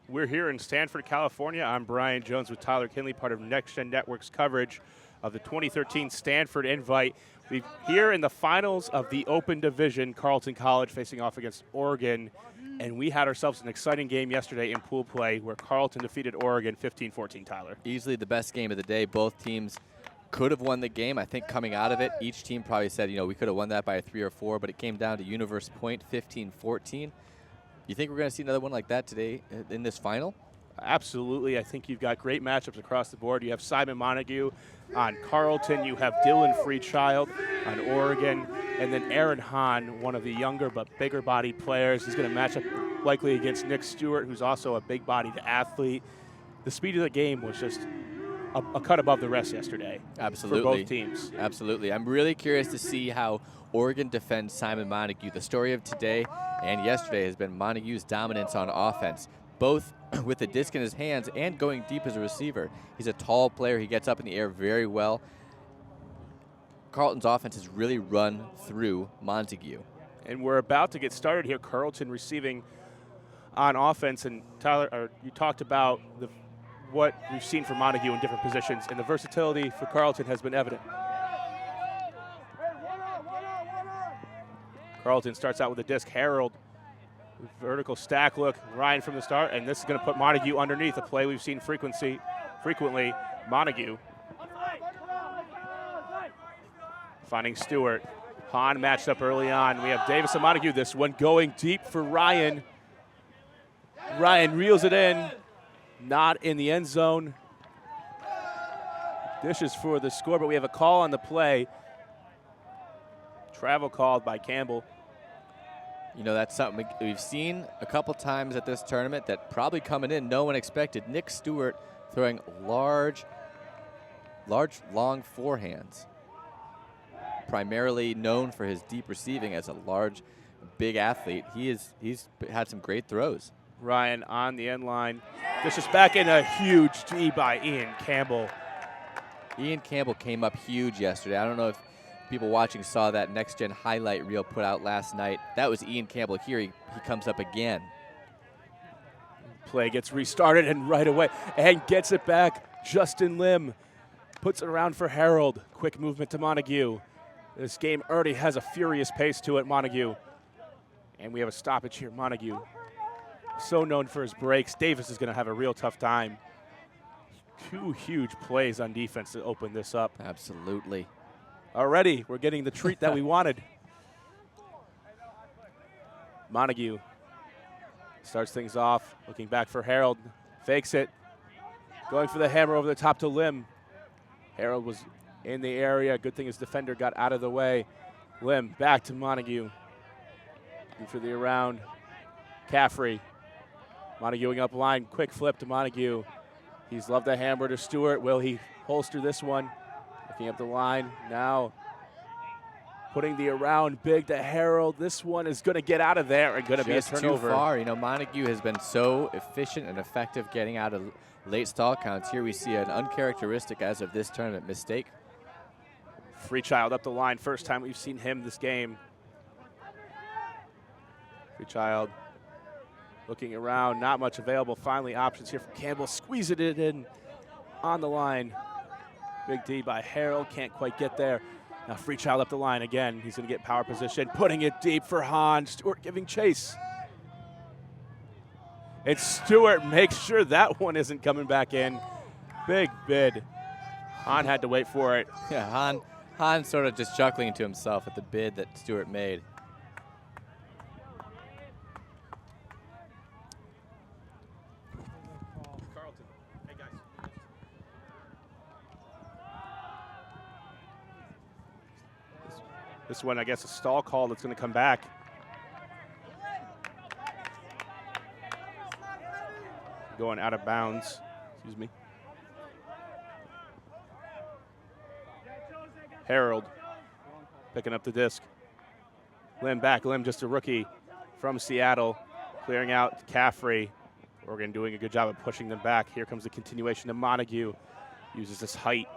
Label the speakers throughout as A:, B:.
A: We're here in Stanford, California. I'm Brian Jones with Tyler Kinley, part of Next Gen Network's coverage of the 2013 Stanford Invite. We're here in the finals of the Open Division, Carleton College facing off against Oregon. And we had ourselves an exciting game yesterday in pool play where Carleton defeated Oregon 15-14, Tyler.
B: Easily the best game of the day. Both teams could have won the game. I think coming out of it, each team probably said, we could have won that by a 3 or 4, but it came down to universe point, 15-14. You think we're going to see another one like that today in this final?
A: Absolutely. I think you've got great matchups across the board. You have Simon Montague on Carleton. You have Dylan Freechild on Oregon. And then Aaron Hahn, one of the younger but bigger-bodied players. He's going to match up likely against Nick Stewart, who's also a big-bodied athlete. The speed of the game was just a cut above the rest yesterday.
B: Absolutely.
A: For both teams.
B: Absolutely. I'm really curious to see how Oregon defends Simon Montague. The story of today and yesterday has been Montague's dominance on offense, both with the disc in his hands and going deep as a receiver. He's a tall player. He gets up in the air very well. Carleton's offense has really run through Montague.
A: And we're about to get started here. Carleton receiving on offense. And Tyler, you talked about what we've seen from Montague in different positions, and the versatility for Carleton has been evident. Carleton starts out with a disc. Harold, vertical stack look. Ryan from the start, and this is going to put Montague underneath, a play we've seen frequently. Montague finding Stewart. Hahn matched up early on. We have Davis and Montague. This one going deep for Ryan. Ryan reels it in. Not in the end zone. Dishes for the score, but we have a call on the play. Travel called by Campbell.
B: That's something we've seen a couple times at this tournament that probably coming in no one expected. Nick Stewart throwing large, long forehands. Primarily known for his deep receiving as a large, big athlete. He's had some great throws.
A: Ryan on the end line. This is back in a huge D by Ian Campbell.
B: Ian Campbell came up huge yesterday. I don't know if people watching saw that Next Gen highlight reel put out last night. That was Ian Campbell here. He comes up again.
A: Play gets restarted and right away and gets it back. Justin Lim puts it around for Harold. Quick movement to Montague. This game already has a furious pace to it, Montague. And we have a stoppage here, Montague. So known for his breaks. Davis is going to have a real tough time. Two huge plays on defense to open this up.
B: Absolutely.
A: Already, we're getting the treat that we wanted. Montague starts things off, looking back for Harold. Fakes it. Going for the hammer over the top to Lim. Harold was in the area. Good thing his defender got out of the way. Lim back to Montague. Looking for the around. Caffrey. Montaguing up line. Quick flip to Montague. He's loved the hammer to Stewart. Will he holster this one? Looking up the line. Now putting the around big to Harold. This one is going to get out of there and going to be a turnover.
B: Too far. Montague has been so efficient and effective getting out of late stall counts. Here we see an uncharacteristic as of this tournament mistake.
A: Freechild up the line. First time we've seen him this game. Freechild looking around. Not much available. Finally options here for Campbell. Squeeze it in on the line. Big D by Harold. Can't quite get there. Now Freechild up the line again. He's going to get power position. Putting it deep for Hahn. Stewart giving chase. And Stewart makes sure that one isn't coming back in. Big bid. Hahn had to wait for it.
B: Yeah, Hahn sort of just chuckling to himself at the bid that Stewart made.
A: Carleton. Hey, guys. This one, I guess, a stall call that's going to come back. Going out of bounds. Excuse me. Harold picking up the disc. Lim back. Lim just a rookie from Seattle. Clearing out Caffrey. Oregon doing a good job of pushing them back. Here comes the continuation of Montague. Uses this height.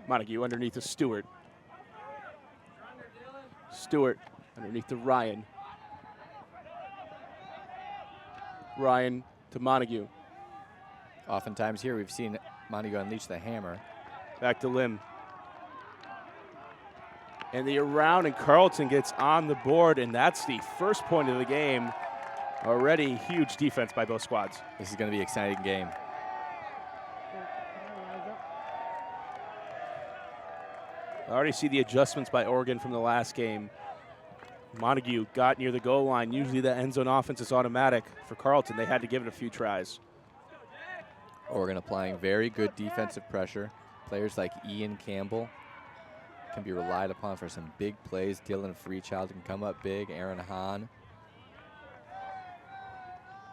A: Montague underneath to Stewart. Stewart underneath to Ryan. Ryan to Montague.
B: Oftentimes here we've seen Montague unleash the hammer.
A: Back to Lim. And the around, and Carleton gets on the board, and that's the first point of the game. Already huge defense by both squads.
B: This is going to be an exciting game.
A: I already see the adjustments by Oregon from the last game. Montague got near the goal line. Usually the end zone offense is automatic. For Carleton, they had to give it a few tries.
B: Oregon applying very good defensive pressure. Players like Ian Campbell can be relied upon for some big plays. Dylan Freechild can come up big. Aaron Hahn.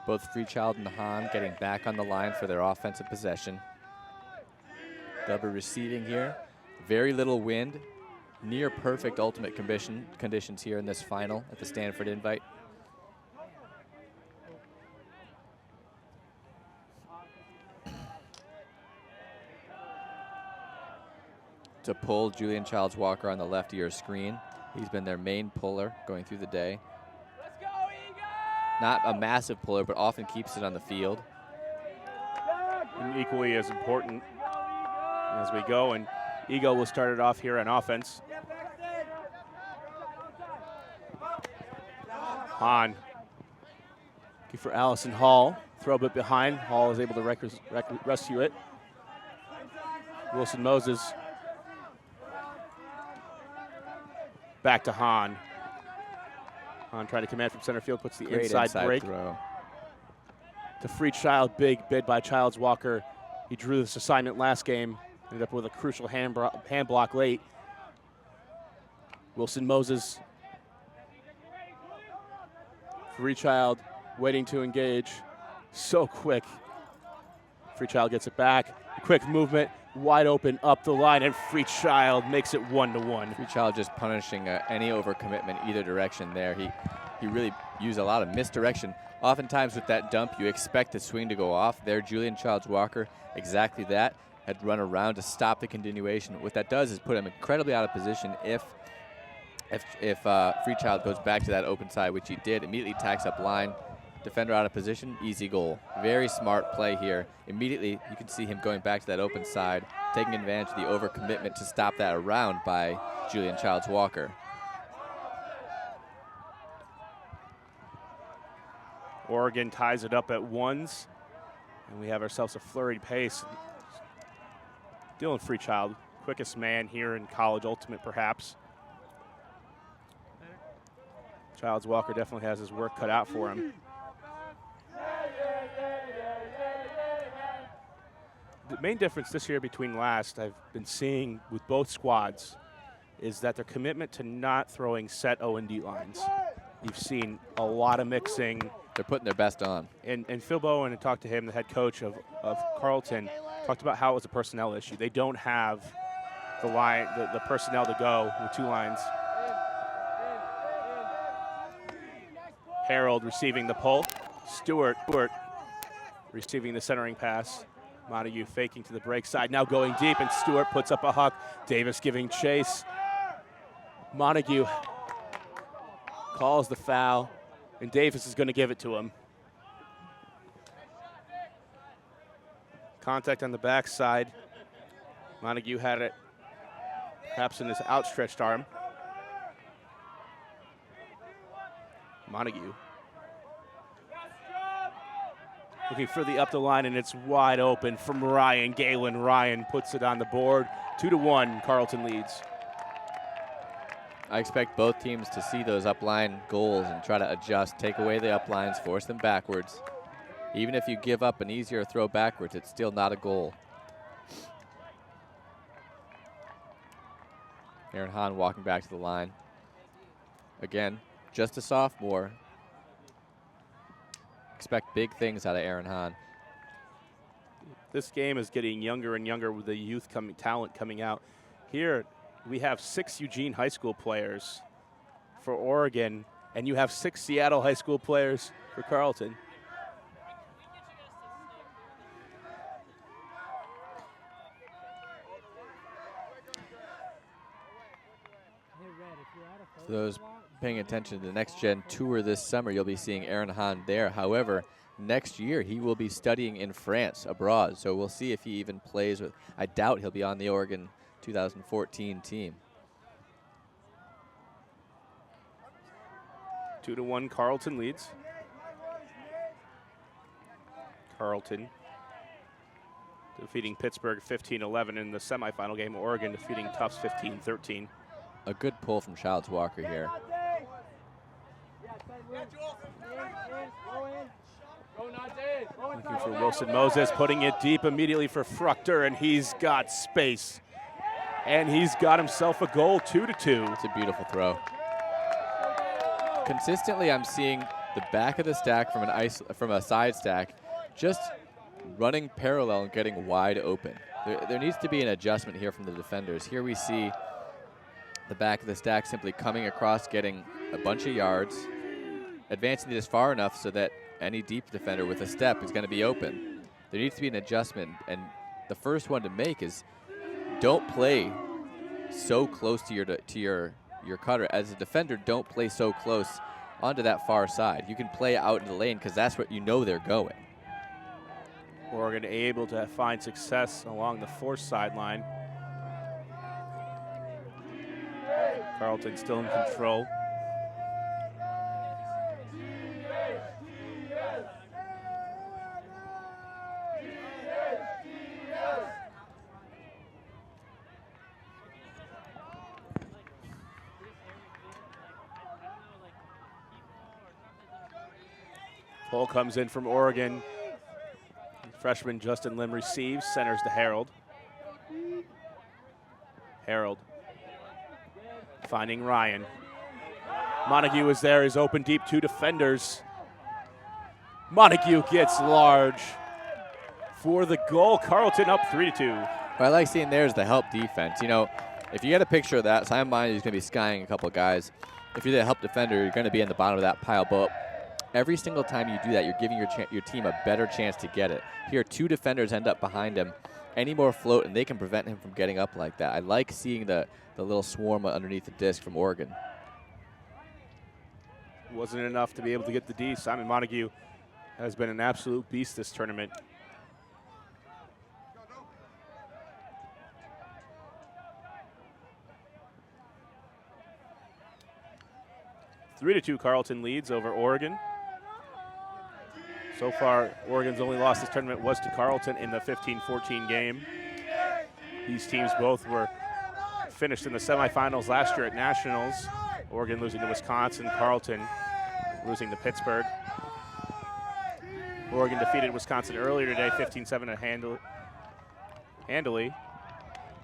B: Both Freechild and Hahn getting back on the line for their offensive possession. Double receiving here. Very little wind. Near perfect ultimate conditions here in this final at the Stanford Invite. To pull Julian Childs Walker on the left of your screen. He's been their main puller going through the day. Not a massive puller, but often keeps it on the field.
A: And equally as important as we go, and Ego will start it off here on offense. Hahn. Looking for Allison Hall. Throw a bit behind. Hall is able to rescue it. Wilson Moses. Back to Hahn. Hahn trying to command from center field, puts the inside break.
B: Throw.
A: To Freechild, big bid by Childs Walker. He drew this assignment last game. Ended up with a crucial hand block late. Wilson Moses. Freechild waiting to engage. So quick. Freechild gets it back. Quick movement, wide open up the line, and Freechild makes it 1-1.
B: Freechild just punishing any overcommitment either direction there. He really used a lot of misdirection. Oftentimes with that dump, you expect the swing to go off. There, Julian Childs Walker, exactly that, had run around to stop the continuation. What that does is put him incredibly out of position if Freechild goes back to that open side, which he did, immediately tacks up line. Defender out of position, easy goal. Very smart play here. Immediately, you can see him going back to that open side, taking advantage of the overcommitment to stop that around by Julian Childs Walker.
A: Oregon ties it up at ones, and we have ourselves a flurried pace. Dylan Freechild, quickest man here in college ultimate, perhaps. Childs Walker definitely has his work cut out for him. The main difference this year between last I've been seeing with both squads is that their commitment to not throwing set O&D lines. You've seen a lot of mixing.
B: They're putting their best on.
A: And Phil Bowen, and talked to him, the head coach of Carleton, talked about how it was a personnel issue. They don't have the line, the personnel to go with two lines. Harold receiving the pull. Stewart receiving the centering pass. Montague faking to the break side, now going deep, and Stewart puts up a huck. Davis giving chase. Montague calls the foul, and Davis is going to give it to him. Contact on the backside. Montague had it perhaps in his outstretched arm. Montague looking for the up the line, and it's wide open from Ryan. Galen Ryan puts it on the board. 2-1, Carleton leads.
B: I expect both teams to see those upline goals and try to adjust, take away the uplines, force them backwards. Even if you give up an easier throw backwards, it's still not a goal. Aaron Hahn walking back to the line. Again, just a sophomore. Expect big things out of Aaron Hahn.
A: This game is getting younger and younger with the youth talent coming out. Here we have 6 Eugene High School players for Oregon, and you have 6 Seattle High School players for Carleton.
B: For those paying attention to the Next Gen Tour this summer, you'll be seeing Aaron Hahn there. However, next year he will be studying in France abroad. So we'll see if he even plays with. I doubt he'll be on the Oregon 2014 team.
A: 2-1 Carleton leads. Carleton defeating Pittsburgh 15-11 in the semifinal game. Oregon defeating Tufts 15-13.
B: A good pull from Childs Walker here.
A: Looking for Wilson Moses, putting it deep immediately for Fruchter, and he's got space. And he's got himself a goal, 2-2.
B: It's a beautiful throw. Consistently, I'm seeing the back of the stack from a side stack just running parallel and getting wide open. There needs to be an adjustment here from the defenders. Here we see the back of the stack simply coming across, getting a bunch of yards, advancing this far enough so that any deep defender with a step is going to be open. There needs to be an adjustment, and the first one to make is don't play so close to your cutter. As a defender, don't play so close onto that far side. You can play out in the lane because that's what you know they're going.
A: Oregon able to find success along the force sideline. Carleton still in control. Pull comes in from Oregon. Freshman Justin Lim receives, centers to Harold. Harold finding Ryan. Montague is there, is open deep, 2 defenders. Montague gets large for the goal. Carleton up 3-2.
B: What I like seeing there is the help defense. You know, if you get a picture of that, Simon Montague is going to be skying a couple of guys. If you're the help defender, you're going to be in the bottom of that pile. But every single time you do that, you're giving your team a better chance to get it. Here, 2 defenders end up behind him. Any more float, and they can prevent him from getting up like that. I like seeing the little swarm underneath the disc from Oregon.
A: Wasn't enough to be able to get the D. Simon Montague has been an absolute beast this tournament. Three to 2 Carleton leads over Oregon. So far, Oregon's only loss this tournament was to Carleton in the 15-14 game. These teams both were finished in the semifinals last year at Nationals. Oregon losing to Wisconsin, Carleton losing to Pittsburgh. Oregon defeated Wisconsin earlier today, 15-7 handily.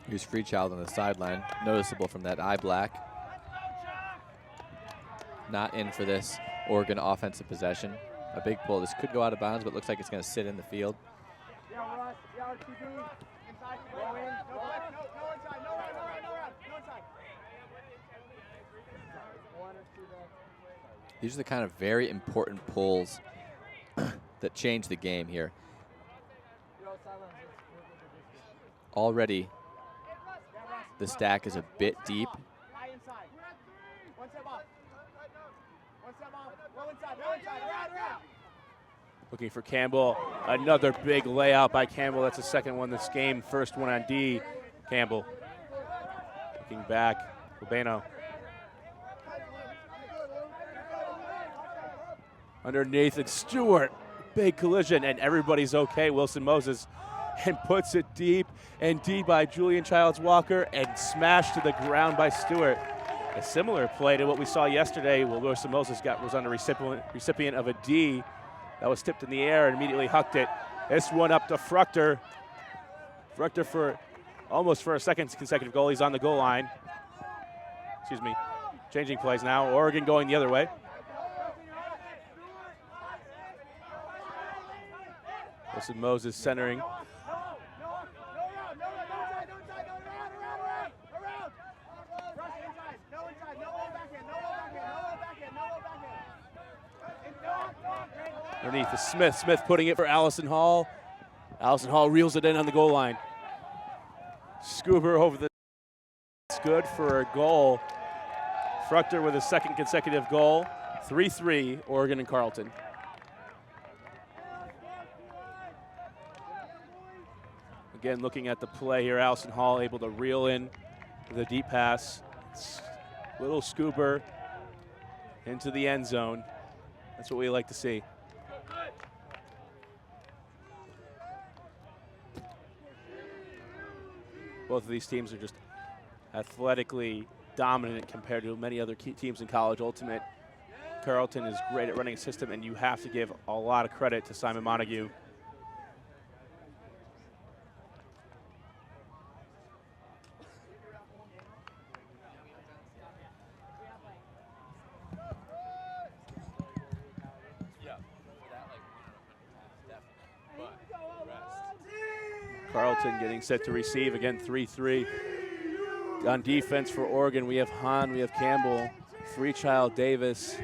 B: Here's Freechild on the sideline, noticeable from that eye black. Not in for this Oregon offensive possession. A big pull. This could go out of bounds, but looks like it's going to sit in the field. These are the kind of very important pulls that change the game here. Already, the stack is a bit deep.
A: Looking for Campbell. Another big layout by Campbell. That's the second one this game. First one on D. Campbell. Looking back. Urbano. Underneath, it's Stewart. Big collision, and everybody's okay. Wilson Moses, and puts it deep, and D by Julian Childs Walker, and smashed to the ground by Stewart. A similar play to what we saw yesterday. Well, Wilson Moses was on the recipient of a D that was tipped in the air and immediately hucked it. This one up to Fruchter. Fruchter for almost for a second consecutive goal. He's on the goal line. Excuse me. Changing plays now. Oregon going the other way. Wilson Moses centering. Underneath is Smith. Smith putting it for Allison Hall. Allison Hall reels it in on the goal line. Scuba over the. It's good for a goal. Fruchter with his second consecutive goal. 3-3, Oregon and Carleton. Again, looking at the play here, Allison Hall able to reel in the deep pass. Little scooper into the end zone. That's what we like to see. Both of these teams are just athletically dominant compared to many other key teams in college ultimate. Carleton is great at running a system, and you have to give a lot of credit to Simon Montague. Carleton getting set to receive, again 3-3. On defense for Oregon, we have Hahn, we have Campbell, Freechild, Davis,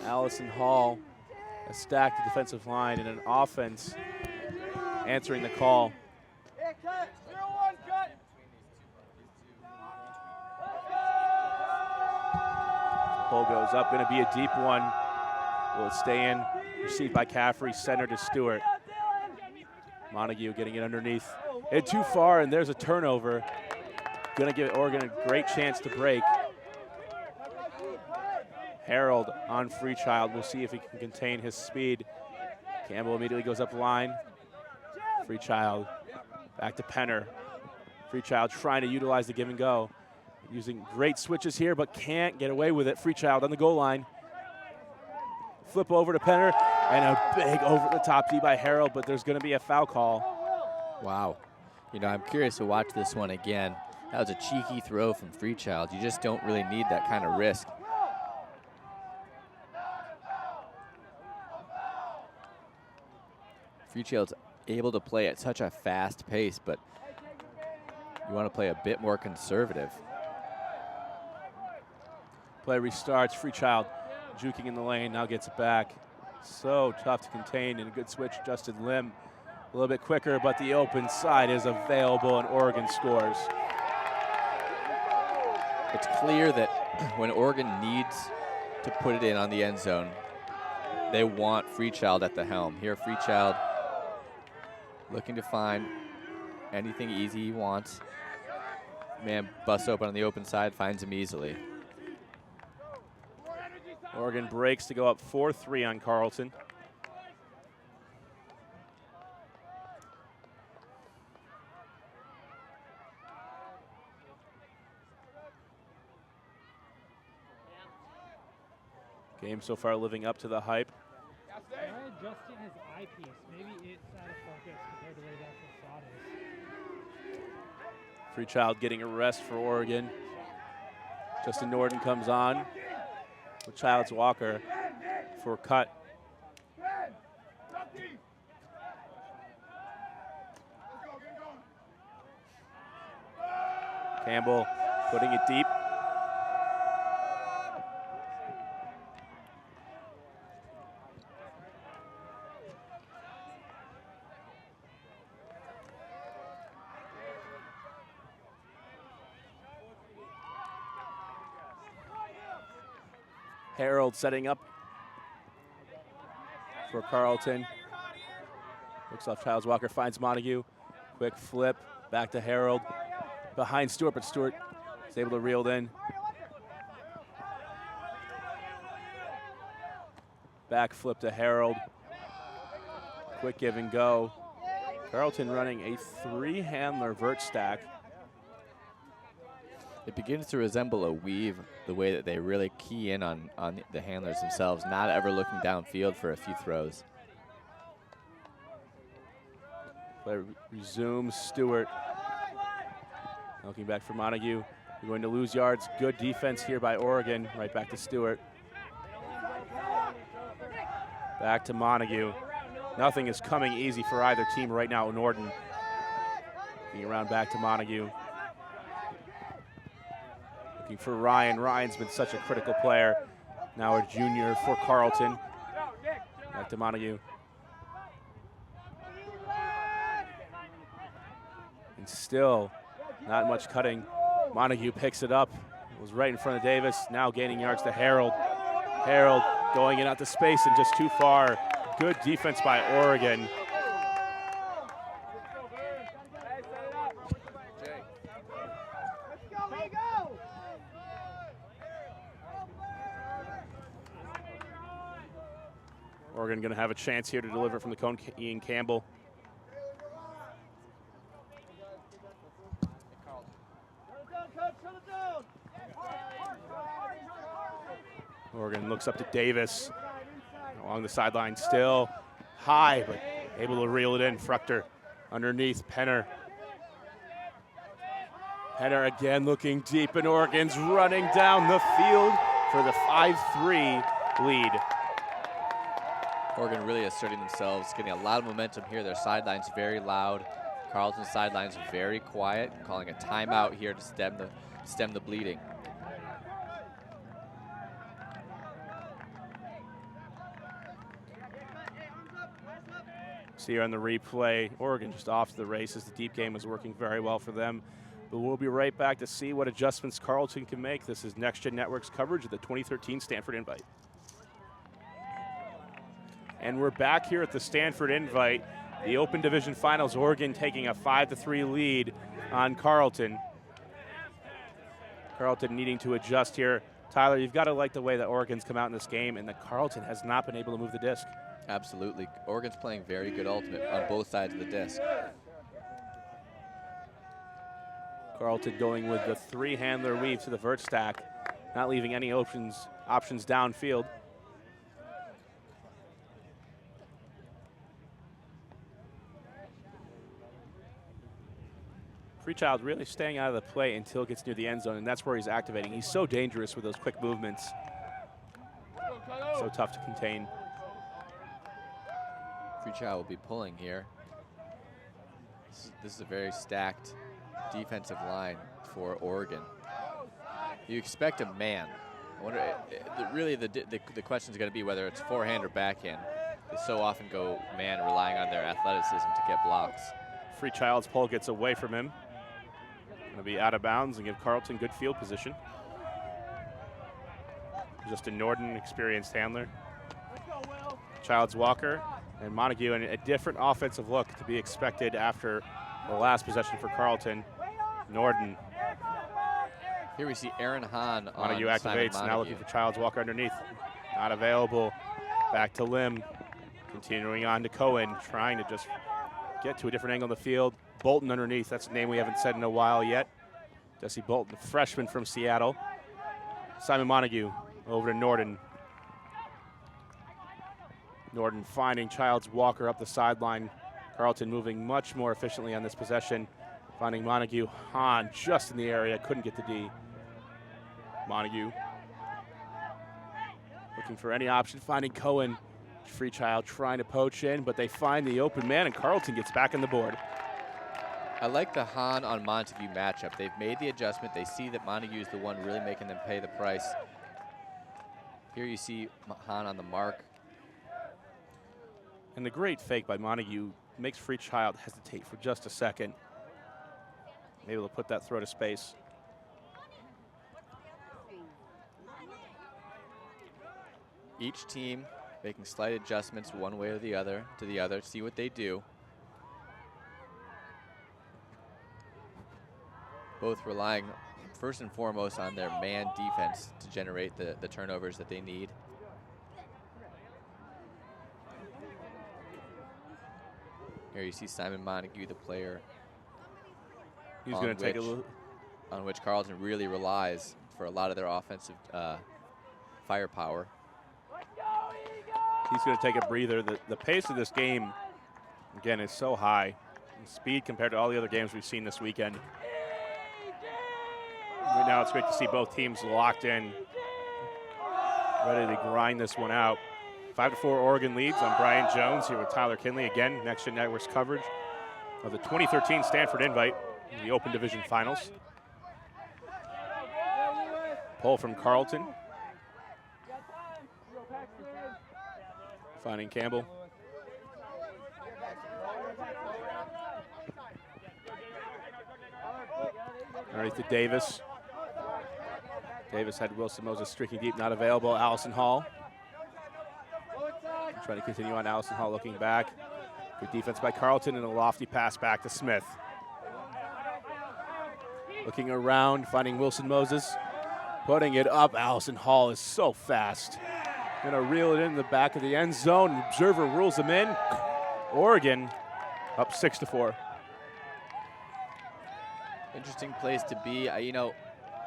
A: Allison Hall, a stacked defensive line, and an offense answering the call. Pull goes up, gonna be a deep one. Will stay in, received by Caffrey, center to Stewart. Montague getting it underneath. It too far, and there's a turnover. Gonna give Oregon a great chance to break. Harold on Freechild. We'll see if he can contain his speed. Campbell immediately goes up the line. Freechild back to Penner. Freechild trying to utilize the give and go. Using great switches here, but can't get away with it. Freechild on the goal line. Flip over to Penner, and a big over-the-top D by Harold, but there's going to be a foul call.
B: Wow. You know, I'm curious to watch this one again. That was a cheeky throw from Freechild. You just don't really need that kind of risk. Freechild's able to play at such a fast pace, but you want to play a bit more conservative.
A: Play restarts. Freechild juking in the lane, now gets it back. So tough to contain, and a good switch. Justin Lim a little bit quicker, but the open side is available, and Oregon scores.
B: It's clear that when Oregon needs to put it in on the end zone, they want Freechild at the helm. Here, Freechild looking to find anything easy he wants. Man busts open on the open side, finds him easily.
A: Oregon breaks to go up 4-3 on Carleton. Game so far living up to the hype.
C: Adjusting his eyepiece. Maybe it's out of focus compared to where the actual shot is.
A: Freechild getting a rest for Oregon. Justin Norden comes on with Childs Walker for a cut. Campbell putting it deep. Harold setting up for Carleton. Looks off Childs Walker, finds Montague. Quick flip, back to Harold. Behind Stewart, but Stewart is able to reel it in. Back flip to Harold. Quick give and go. Carleton running a three-handler vert stack.
B: It begins to resemble a weave, the way that they really key in on the handlers themselves, not ever looking downfield for a few throws.
A: Play resumes. Stewart looking back for Montague. We're going to lose yards. Good defense here by Oregon. Right back to Stewart. Back to Montague. Nothing is coming easy for either team right now. Norden looking around back to Montague. Looking for Ryan. Ryan's been such a critical player. Now a junior for Carleton. Back to Montague. And still not much cutting. Montague picks it up. It was right in front of Davis. Now gaining yards to Harold. Harold going in out to space and just too far. Good defense by Oregon. Oregon going to have a chance here to deliver from the cone. Ian Campbell. Oregon looks up to Davis. Along the sideline still. High, but able to reel it in. Fruchter underneath Penner. Penner again looking deep, and Oregon's running down the field for the 5-3 lead.
B: Oregon really asserting themselves, getting a lot of momentum here. Their sideline's very loud. Carleton's sideline's very quiet, calling a timeout here to stem the bleeding.
A: See here on the replay, Oregon just off to the races. The deep game is working very well for them. But we'll be right back to see what adjustments Carleton can make. This is Next Gen Network's coverage of the 2013 Stanford Invite. And we're back here at the Stanford Invite. The Open Division Finals, Oregon taking a 5-3 lead on Carleton. Carleton needing to adjust here. Tyler, you've got to like the way that Oregon's come out in this game, and that Carleton has not been able to move the disc.
B: Absolutely. Oregon's playing very good ultimate on both sides of the disc.
A: Carleton going with the three-handler weave to the vert stack, not leaving any options downfield. Freechild really staying out of the play until it gets near the end zone, and that's where he's activating. He's so dangerous with those quick movements. So tough to contain.
B: Freechild will be pulling here. This is a very stacked defensive line for Oregon. You expect a man. I wonder, really the question is going to be whether it's forehand or backhand. They so often go man, relying on their athleticism to get blocks.
A: Freechild's pull gets away from him. Going to be out of bounds and give Carleton good field position. Justin Norden, experienced handler. Childs Walker and Montague, and a different offensive look to be expected after the last possession for Carleton. Norden.
B: Here we see Aaron Hahn on
A: Montague activates, now looking for Childs Walker underneath. Not available. Back to Lim. Continuing on to Cohen, trying to just get to a different angle of the field. Bolton underneath, that's a name we haven't said in a while yet. Jesse Bolton, freshman from Seattle. Simon Montague over to Norden. Norden finding Childs Walker up the sideline. Carleton moving much more efficiently on this possession. Finding Montague. Hahn just in the area, couldn't get the D. Montague looking for any option, finding Cohen. Freechild trying to poach in, but they find the open man, and Carleton gets back on the board.
B: I like the Hahn on Montague matchup. They've made the adjustment. They see that Montague is the one really making them pay the price. Here you see Hahn on the mark.
A: And the great fake by Montague makes Freechild hesitate for just a second. Able to put that throw to space.
B: Each team making slight adjustments one way or the other to the other, see what they do. Both relying first and foremost on their man defense to generate the turnovers that they need. Here you see Simon Montague, the player
A: He's going to take a look.
B: On which Carleton really relies for a lot of their offensive firepower.
A: He's going to take a breather. The pace of this game, again, is so high. Speed compared to all the other games we've seen this weekend. Right now it's great to see both teams locked in, ready to grind this one out. 5-4 Oregon leads on Brian Jones here with Tyler Kinley. Again, Next Gen Network's coverage of the 2013 Stanford Invite in the Open Division Finals. Pull from Carleton. Finding Campbell. Underneath to Davis. Davis had Wilson Moses streaking deep, not available. Allison Hall. Trying to continue on. Allison Hall looking back. Good defense by Carleton and a lofty pass back to Smith. Looking around, finding Wilson Moses. Putting it up. Allison Hall is so fast. Gonna reel it in the back of the end zone. Observer rules them in. Oregon up 6-4.
B: Interesting place to be. You know,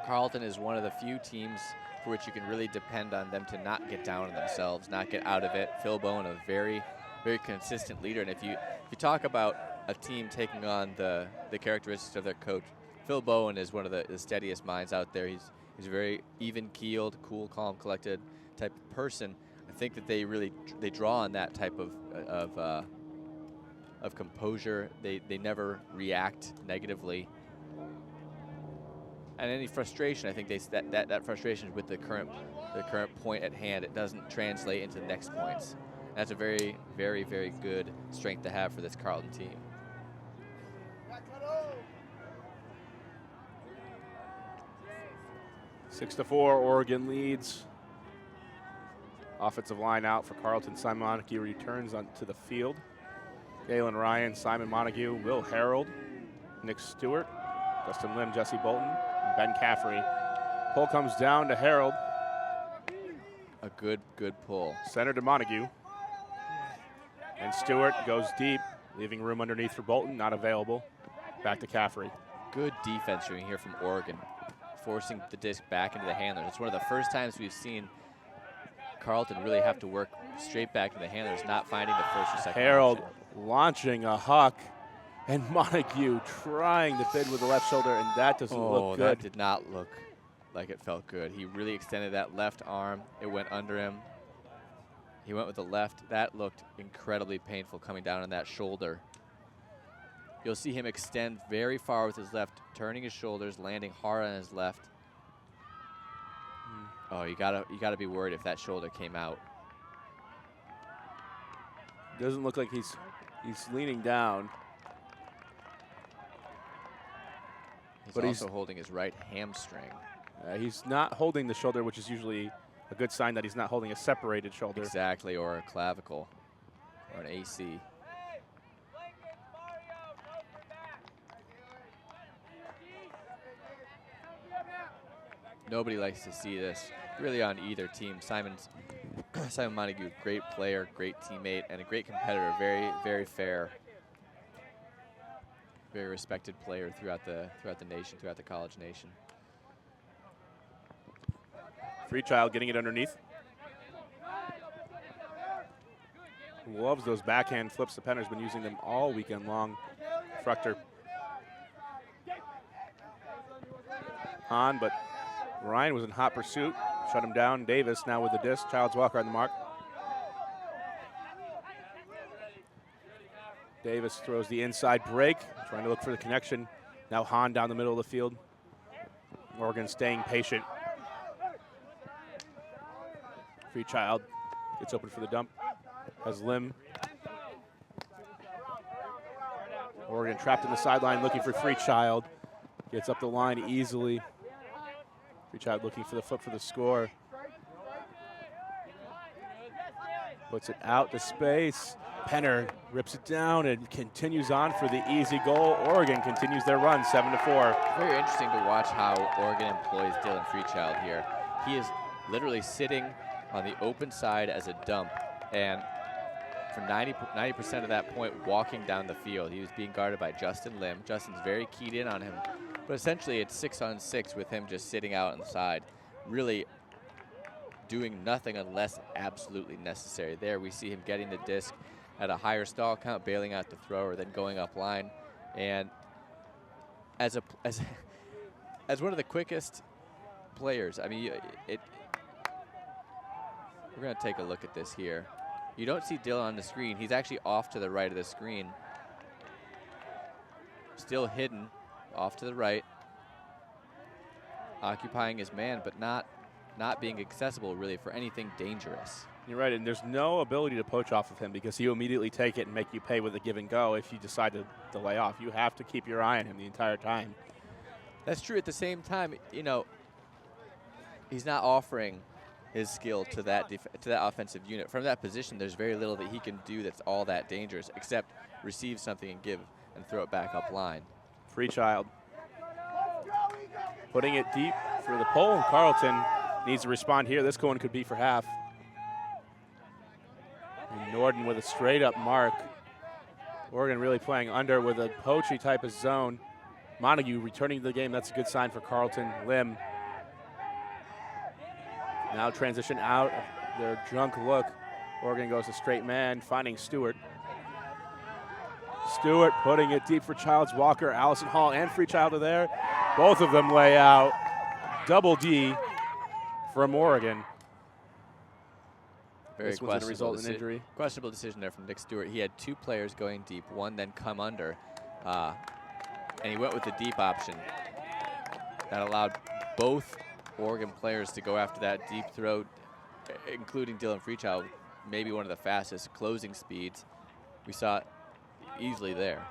B: Carleton is one of the few teams for which you can really depend on them to not get down on themselves, not get out of it. Phil Bowen, a very, very consistent leader. And if you talk about a team taking on the characteristics of their coach, Phil Bowen is one of the steadiest minds out there. He's very even-keeled, cool, calm, collected type of person. I think that they draw on that type of composure. They never react negatively. And any frustration, I think that frustration with the current point at hand, it doesn't translate into the next points. And that's a very, very, very good strength to have for this Carleton team.
A: Six to 4, Oregon leads. Offensive line out for Carleton. Simon Montague returns onto the field. Galen Ryan, Simon Montague, Will Harold, Nick Stewart, Dustin Lim, Jesse Bolton, and Ben Caffrey. Pull comes down to Harold.
B: A good pull.
A: Center to Montague. And Stewart goes deep, leaving room underneath for Bolton, not available. Back to Caffrey.
B: Good defense you're here from Oregon, forcing the disc back into the handlers. It's one of the first times we've seen Carleton really have to work straight back to the handlers, not finding the first or second
A: Harold
B: option.
A: launching a huck, and Montague trying to bid with the left shoulder, and that doesn't look good.
B: That did not look like it felt good. He really extended that left arm. It went under him. He went with the left. That looked incredibly painful coming down on that shoulder. You'll see him extend very far with his left, turning his shoulders, landing hard on his left. Oh, you gotta be worried if that shoulder came out.
A: Doesn't look like he's leaning down.
B: But he's also holding his right hamstring.
A: He's not holding the shoulder, which is usually a good sign that he's not holding a separated shoulder.
B: Exactly, or a clavicle, or an AC. Nobody likes to see this, really, on either team. Simon Montague, great player, great teammate, and a great competitor. Very, very fair, very respected player throughout the nation, throughout the college nation.
A: Freechild getting it underneath. Loves those backhand flips. The Penner's been using them all weekend long. Fruchter. Hahn, but Ryan was in hot pursuit. Shut him down. Davis now with the disc. Childs Walker on the mark. Davis throws the inside break, trying to look for the connection. Now Hahn down the middle of the field. Oregon staying patient. Freechild gets open for the dump. Has Lim. Oregon trapped in the sideline looking for Freechild. Gets up the line easily. Freechild looking for the foot for the score. Puts it out to space. Penner rips it down and continues on for the easy goal. Oregon continues their run, 7-4.
B: Very interesting to watch how Oregon employs Dylan Freechild here. He is literally sitting on the open side as a dump, and for 90% of that point, walking down the field. He was being guarded by Justin Lim. Justin's very keyed in on him, but essentially it's 6-on-6 with him just sitting out on the side, really doing nothing unless absolutely necessary. There we see him getting the disc at a higher stall count, bailing out the thrower, then going up line. And as one of the quickest players, I mean, we're going to take a look at this here. You don't see Dylan on the screen. He's actually off to the right of the screen. Still hidden, off to the right. Occupying his man, but not being accessible really for anything dangerous.
A: You're right, and there's no ability to poach off of him because he'll immediately take it and make you pay with a give and go if you decide to lay off. You have to keep your eye on him the entire time.
B: That's true. At the same time, you know, he's not offering his skill to that offensive unit. From that position, there's very little that he can do that's all that dangerous, except receive something and give and throw it back up line.
A: Freechild putting it deep for the pole. Carleton needs to respond here. This one could be for half. Norden with a straight up mark. Oregon really playing under with a poetry type of zone. Montague returning to the game. That's a good sign for Carleton. Lim now transition out of their drunk look. Oregon goes to straight man, finding Stewart. Stewart putting it deep for Childs Walker. Allison Hall and Freechild are there. Both of them lay out. Double D from Oregon.
B: Very
A: this one's going to result in injury.
B: Questionable decision there from Nick Stewart. He had 2 players going deep, one then come under, and he went with the deep option. That allowed both Oregon players to go after that deep throw, including Dylan Freechild, maybe one of the fastest closing speeds. We saw it easily there.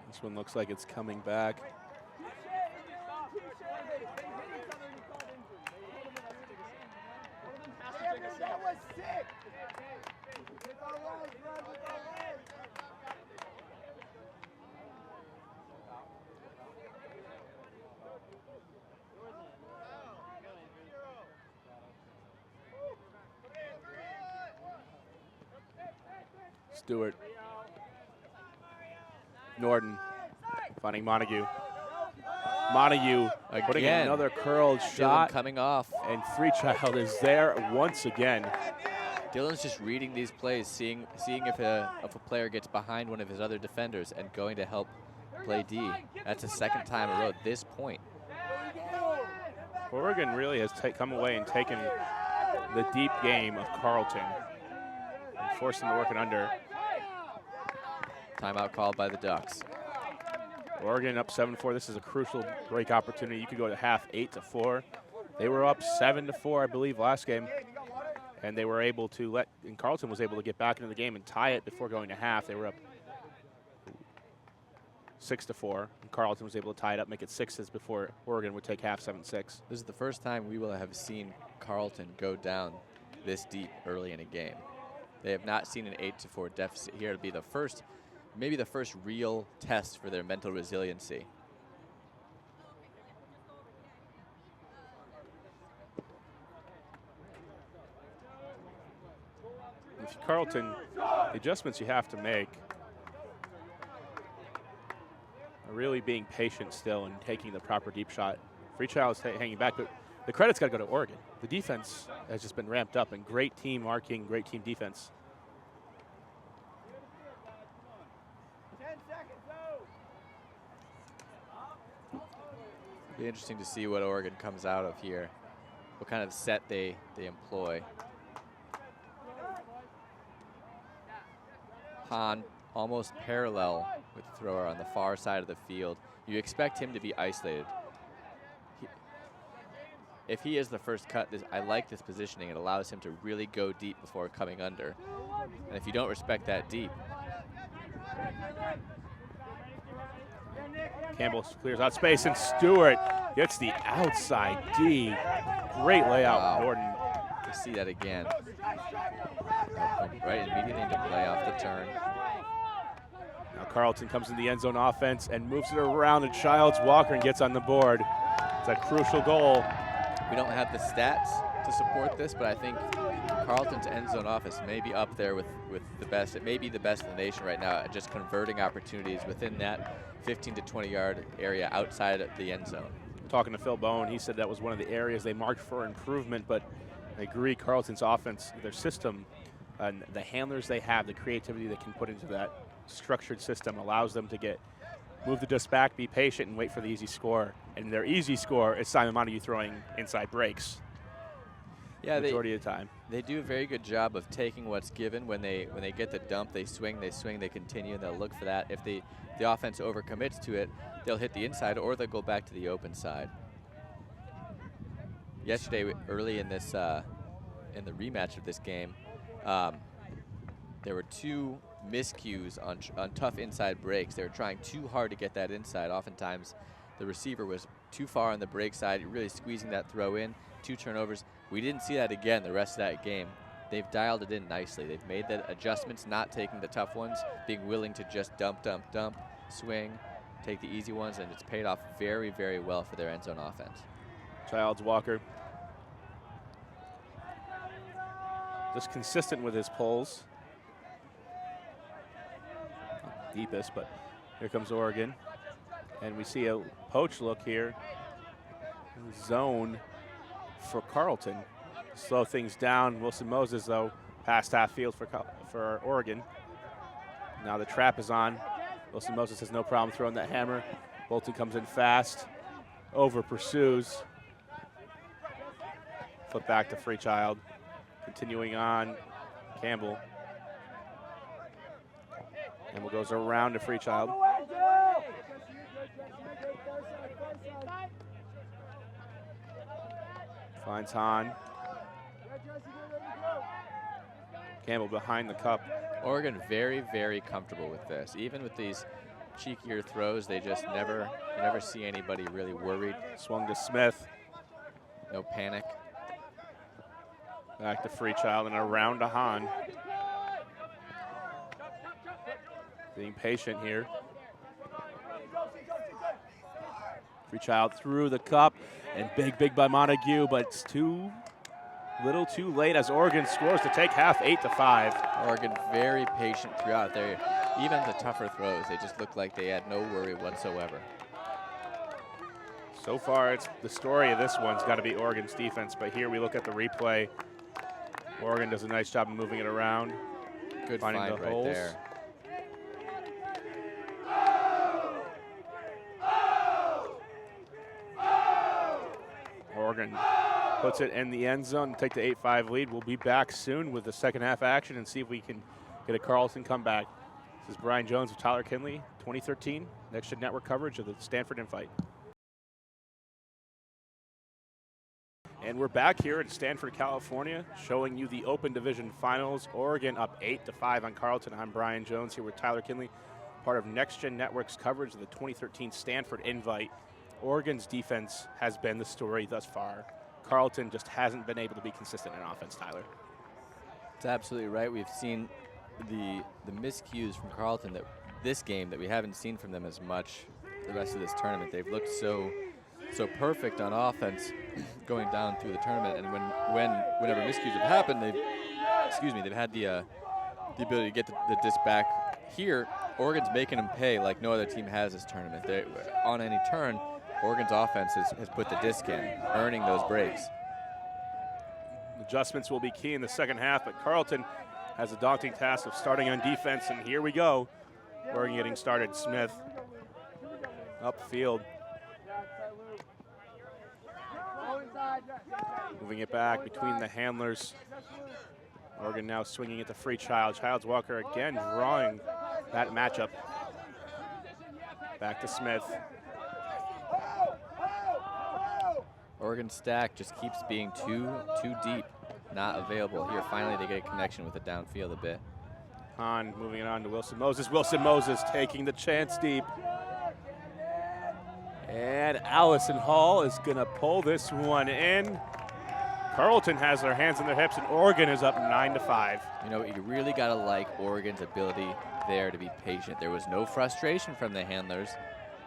A: This one looks like it's coming back. Stewart. Norden finding Montague. Montague putting another curled shot.
B: Dylan coming off.
A: And Freechild is there once again.
B: Dylan's just reading these plays, seeing if a player gets behind one of his other defenders and going to help play D. That's the second time in a row at this point.
A: Oregon really has come away and taken the deep game of Carleton and forced them to work it under.
B: Timeout called by the Ducks.
A: Oregon up 7-4. This is a crucial break opportunity. You could go to half 8-4. They were up 7-4, I believe, last game. And they were able to and Carleton was able to get back into the game and tie it before going to half. They were up 6-4. And Carleton was able to tie it up, make it 6s before Oregon would take half 7-6.
B: This is the first time we will have seen Carleton go down this deep early in a game. They have not seen an 8-4 deficit here. It'll be the first, maybe the first real test for their mental resiliency.
A: If Carleton, the adjustments you have to make are really being patient still and taking the proper deep shot. Freechild is hanging back, but the credit's got to go to Oregon. The defense has just been ramped up, and great team marking, great team defense.
B: Be interesting to see what Oregon comes out of here, what kind of set they employ. Hahn almost parallel with the thrower on the far side of the field. You expect him to be isolated. If he is the first cut, I like this positioning. It allows him to really go deep before coming under. And if you don't respect that deep.
A: Campbell clears out space, and Stewart gets the outside D. Great layout,
B: Wow.
A: Norden.
B: To see that again. Right immediately into play off the turn.
A: Now Carleton comes in the end zone offense and moves it around to Childs Walker and gets on the board. It's a crucial goal.
B: We don't have the stats to support this, but I think Carleton's end zone offense may be up there with the best. It may be the best in the nation right now at just converting opportunities within that 15 to 20 yard area outside of the end zone.
A: Talking to Phil Bowen, he said that was one of the areas they marked for improvement, but I agree Carleton's offense, their system, and the handlers they have, the creativity they can put into that structured system allows them to move the disc back, be patient, and wait for the easy score. And their easy score is Simon Montague throwing inside breaks.
B: Yeah,
A: majority of the time.
B: They do a very good job of taking what's given. When they get the dump, they swing, they continue, and they'll look for that. If the offense overcommits to it, they'll hit the inside or they'll go back to the open side. Yesterday, early in this in the rematch of this game, there were 2 miscues on tough inside breaks. They were trying too hard to get that inside. Oftentimes, the receiver was too far on the break side, really squeezing that throw in. 2 turnovers. We didn't see that again the rest of that game. They've dialed it in nicely. They've made the adjustments, not taking the tough ones, being willing to just dump, swing, take the easy ones, and it's paid off very, very well for their end zone offense.
A: Childs Walker. just consistent with his pulls. Not deepest, but here comes Oregon. And we see a poach look here. Zone for Carleton. Slow things down. Wilson Moses, though, past half field for Oregon. Now the trap is on. Wilson Moses has no problem throwing that hammer. Bolton comes in fast. Over pursues. Flip back to Freechild. Continuing on, Campbell. Campbell goes around to Freechild. Finds Hahn. Campbell behind the cup.
B: Oregon very, very comfortable with this. Even with these cheekier throws, they just you never see anybody really worried.
A: Swung to Smith.
B: No panic.
A: Back to Freechild and around to Hahn. Being patient here. Freechild through the cup and big by Montague, but it's too little too late as Oregon scores to take half 8-5.
B: Oregon very patient throughout there. Even the tougher throws, they just looked like they had no worry whatsoever.
A: So far, it's the story of this one's got to be Oregon's defense, but here we look at the replay. Oregon does a nice job of moving it around.
B: Good
A: finding
B: find
A: the
B: right
A: holes.
B: there.
A: Oregon puts it in the end zone and take the 8-5 lead. We'll be back soon with the second half action and see if we can get a Carleton comeback. This is Brian Jones with Tyler Kinley, 2013 Next Gen Network coverage of the Stanford Infight. And we're back here in Stanford, California, showing you the Open Division Finals. Oregon up 8-5 on Carleton. I'm Brian Jones here with Tyler Kinley, part of Next Gen Network's coverage of the 2013 Stanford Invite. Oregon's defense has been the story thus far. Carleton just hasn't been able to be consistent in offense, Tyler.
B: That's absolutely right. We've seen the miscues from Carleton this game that we haven't seen from them as much the rest of this tournament. They've looked so perfect on offense going down through the tournament, and whenever miscues have happened, they've had the ability to get the disc back. Here, Oregon's making them pay like no other team has this tournament. On any turn, Oregon's offense has put the disc in, earning those breaks.
A: Adjustments will be key in the second half, but Carleton has a daunting task of starting on defense, and here we go. Oregon getting started. Smith upfield. Moving it back between the handlers. Oregon now swinging it to Freechild. Childs Walker again drawing that matchup. Back to Smith.
B: Oregon stack just keeps being too deep, not available. Here, finally, they get a connection with the downfield a bit.
A: Hahn moving it on to Wilson Moses. Wilson Moses taking the chance deep. And Allison Hall is going to pull this one in. Carleton has their hands on their hips, and Oregon is up 9-5.
B: You know, you really got to like Oregon's ability there to be patient. There was no frustration from the handlers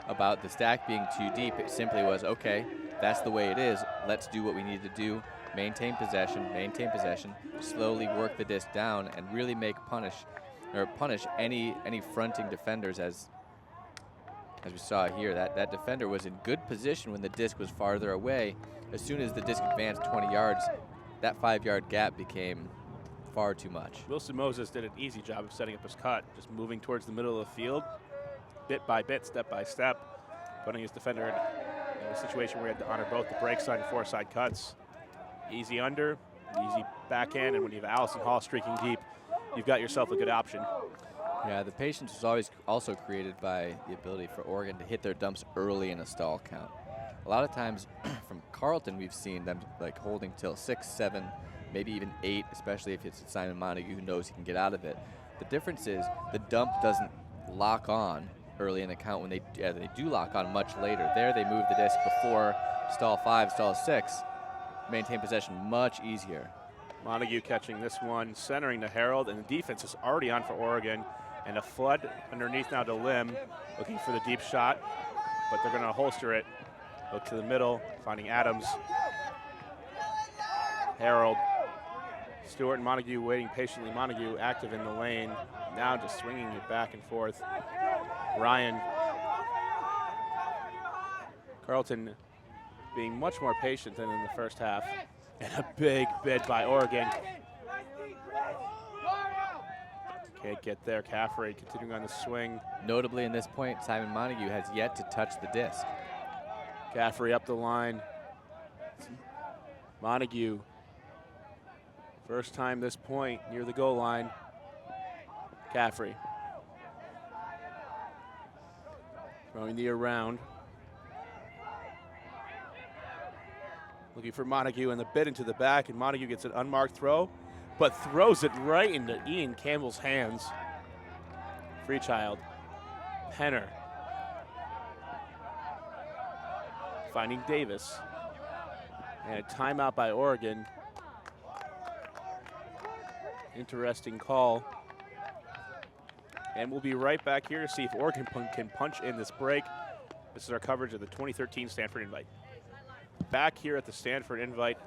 B: about the stack being too deep. It simply was, okay, that's the way it is. Let's do what we need to do. Maintain possession, slowly work the disc down, and really punish any fronting defenders as we saw here. That defender was in good position when the disc was farther away. As soon as the disc advanced 20 yards, that 5-yard gap became far too much.
A: Wilson Moses did an easy job of setting up his cut, just moving towards the middle of the field, bit by bit, step by step, putting his defender in a situation where he had to honor both the break side and four-side cuts. Easy under, easy backhand, and when you have Allison Hall streaking deep, you've got yourself a good option.
B: Yeah, the patience was always also created by the ability for Oregon to hit their dumps early in a stall count. A lot of times from Carleton, we've seen them like holding till 6, 7, maybe even 8, especially if it's Simon Montague who knows he can get out of it. The difference is the dump doesn't lock on early in the count. When they do lock on much later. There they move the disc before stall 5, stall 6, maintain possession much easier.
A: Montague catching this one, centering to Harold, and the defense is already on for Oregon. And a flood underneath now to Lim, looking for the deep shot, but they're going to holster it. Look to the middle, finding Adams. Harold Stewart and Montague waiting patiently. Montague active in the lane. Now just swinging it back and forth. Ryan. Carleton being much more patient than in the first half. And a big bid by Oregon. Can't get there. Caffrey continuing on the swing.
B: Notably in this point, Simon Montague has yet to touch the disc.
A: Caffrey up the line. Montague. First time this point near the goal line. Caffrey. Throwing the around. Looking for Montague and the bid into the back, and Montague gets an unmarked throw, but throws it right into Ian Campbell's hands. Freechild. Penner. Finding Davis. And a timeout by Oregon. Interesting call. And we'll be right back here to see if Oregon can punch in this break. This is our coverage of the 2013 Stanford Invite. Back here at the Stanford Invite.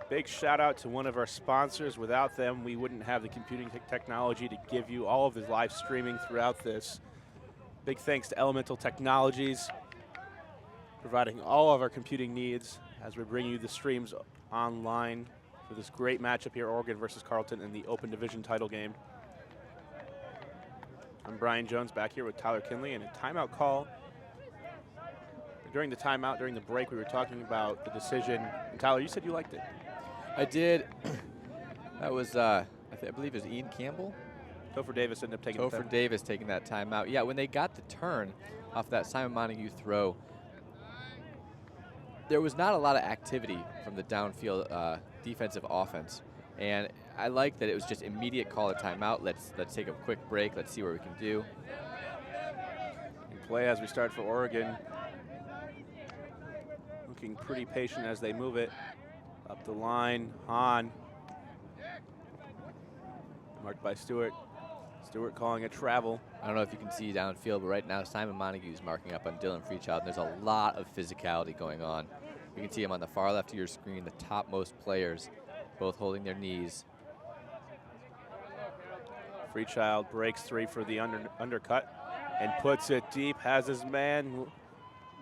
A: Big shout out to one of our sponsors. Without them, we wouldn't have the computing technology to give you all of the live streaming throughout this. Big thanks to Elemental Technologies, providing all of our computing needs as we bring you the streams online for this great matchup here, Oregon versus Carleton in the Open Division title game. I'm Brian Jones back here with Tyler Kinley, and a timeout call. During the timeout, during the break, we were talking about the decision. And Tyler, you said you liked it.
B: I did. That was, I believe it was Ian Campbell.
A: Topher Davis ended up taking the
B: Topher Davis taking that timeout. Yeah, when they got the turn off that Simon Montague throw, there was not a lot of activity from the downfield defensive offense. And I like that it was just immediate call of timeout. Let's take a quick break. Let's see what we can do.
A: In play as we start for Oregon. Looking pretty patient as they move it. Up the line, Hahn. Marked by Stewart. Stewart calling it travel.
B: I don't know if you can see downfield, but right now Simon Montague is marking up on Dylan Freechild, and there's a lot of physicality going on. You can see him on the far left of your screen, the topmost players, both holding their knees.
A: Freechild breaks three for the undercut and puts it deep, has his man,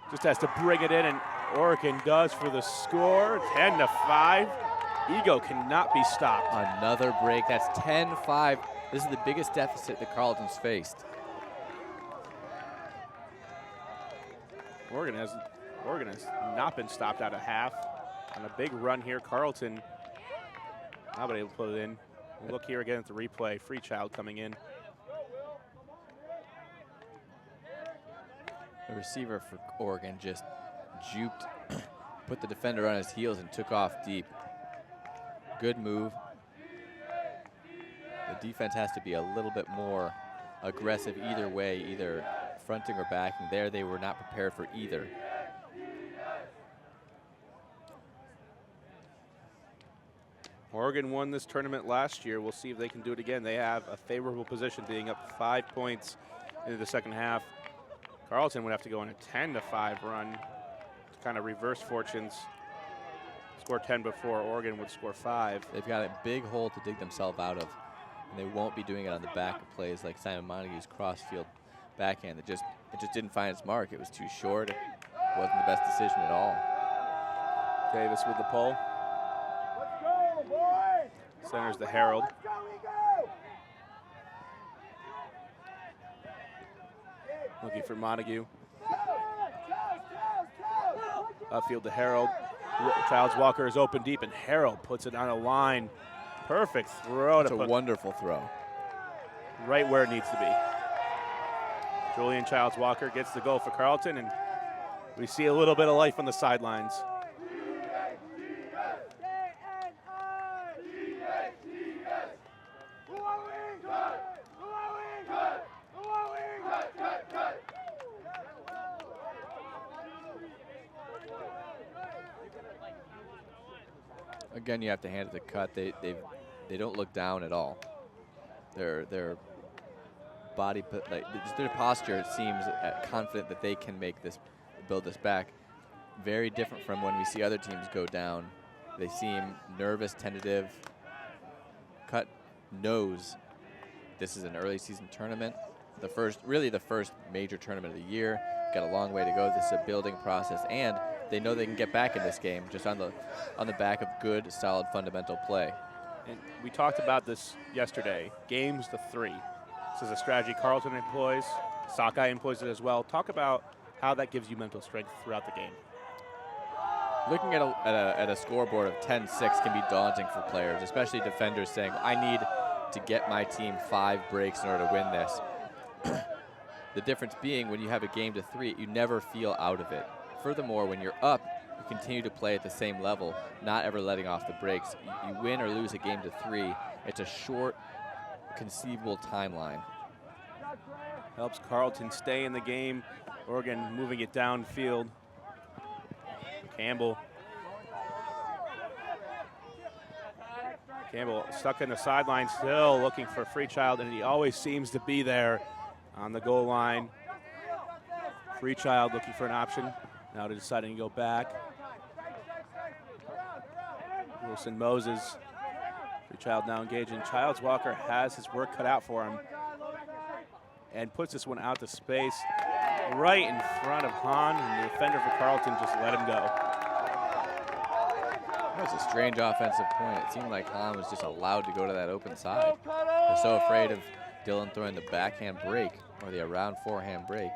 A: just has to bring it in, and Oregon does for the score, 10-5. Ego cannot be stopped.
B: Another break, that's 10-5. This is the biggest deficit that Carleton's faced.
A: Oregon has not been stopped out of half. On a big run here, Carleton not been able to put it in. We'll look here again at the replay. Freechild coming in.
B: The receiver for Oregon just juked, put the defender on his heels and took off deep. Good move. The defense has to be a little bit more aggressive either way, either fronting or backing. There they were not prepared for either.
A: Oregon won this tournament last year. We'll see if they can do it again. They have a favorable position, being up 5 points into the second half. Carleton would have to go on a 10-5 run to kind of reverse fortunes. Score 10 before Oregon would score 5.
B: They've got a big hole to dig themselves out of, and they won't be doing it on the back of plays like Simon Montague's cross-field backhand. It just didn't find its mark. It was too short. It wasn't the best decision at all.
A: Davis with the pull. Centers the Herald. Looking for Montague. Upfield to Herald. Childs Walker is open deep, and Herald puts it on a line. Perfect throw.
B: It's a wonderful throw.
A: Right where it needs to be. Julian Childs Walker gets the goal for Carleton, and we see a little bit of life on the sidelines.
B: Again, you have to hand it the cut. They don't look down at all. Their body, like just their posture, it seems confident that they can build this back. Very different from when we see other teams go down. They seem nervous, tentative. knows this is an early season tournament, really the first major tournament of the year. Got a long way to go. This is a building process, and they know they can get back in this game just on the back of good, solid fundamental play.
A: And we talked about this yesterday. Games to 3. This is a strategy Carleton employs. Sockeye employs it as well. Talk about how that gives you mental strength throughout the game.
B: Looking at a scoreboard of 10-6 can be daunting for players, especially defenders saying, I need to get my team 5 breaks in order to win this. The difference being when you have a game to 3, you never feel out of it. Furthermore, when you're up, you continue to play at the same level, not ever letting off the breaks. You win or lose a game to 3. It's a short, conceivable timeline.
A: Helps Carleton stay in the game. Oregon moving it downfield. Campbell stuck in the sideline, still looking for Freechild, and he always seems to be there on the goal line. Freechild looking for an option. Now deciding to go back. Wilson Moses. Freechild now engaging. Childs Walker has his work cut out for him and puts this one out to space right in front of Hahn, and the defender for Carleton just let him go.
B: That was a strange offensive point. It seemed like Hahn was just allowed to go to that open side. They're so afraid of Dillon throwing the backhand break or the around forehand break.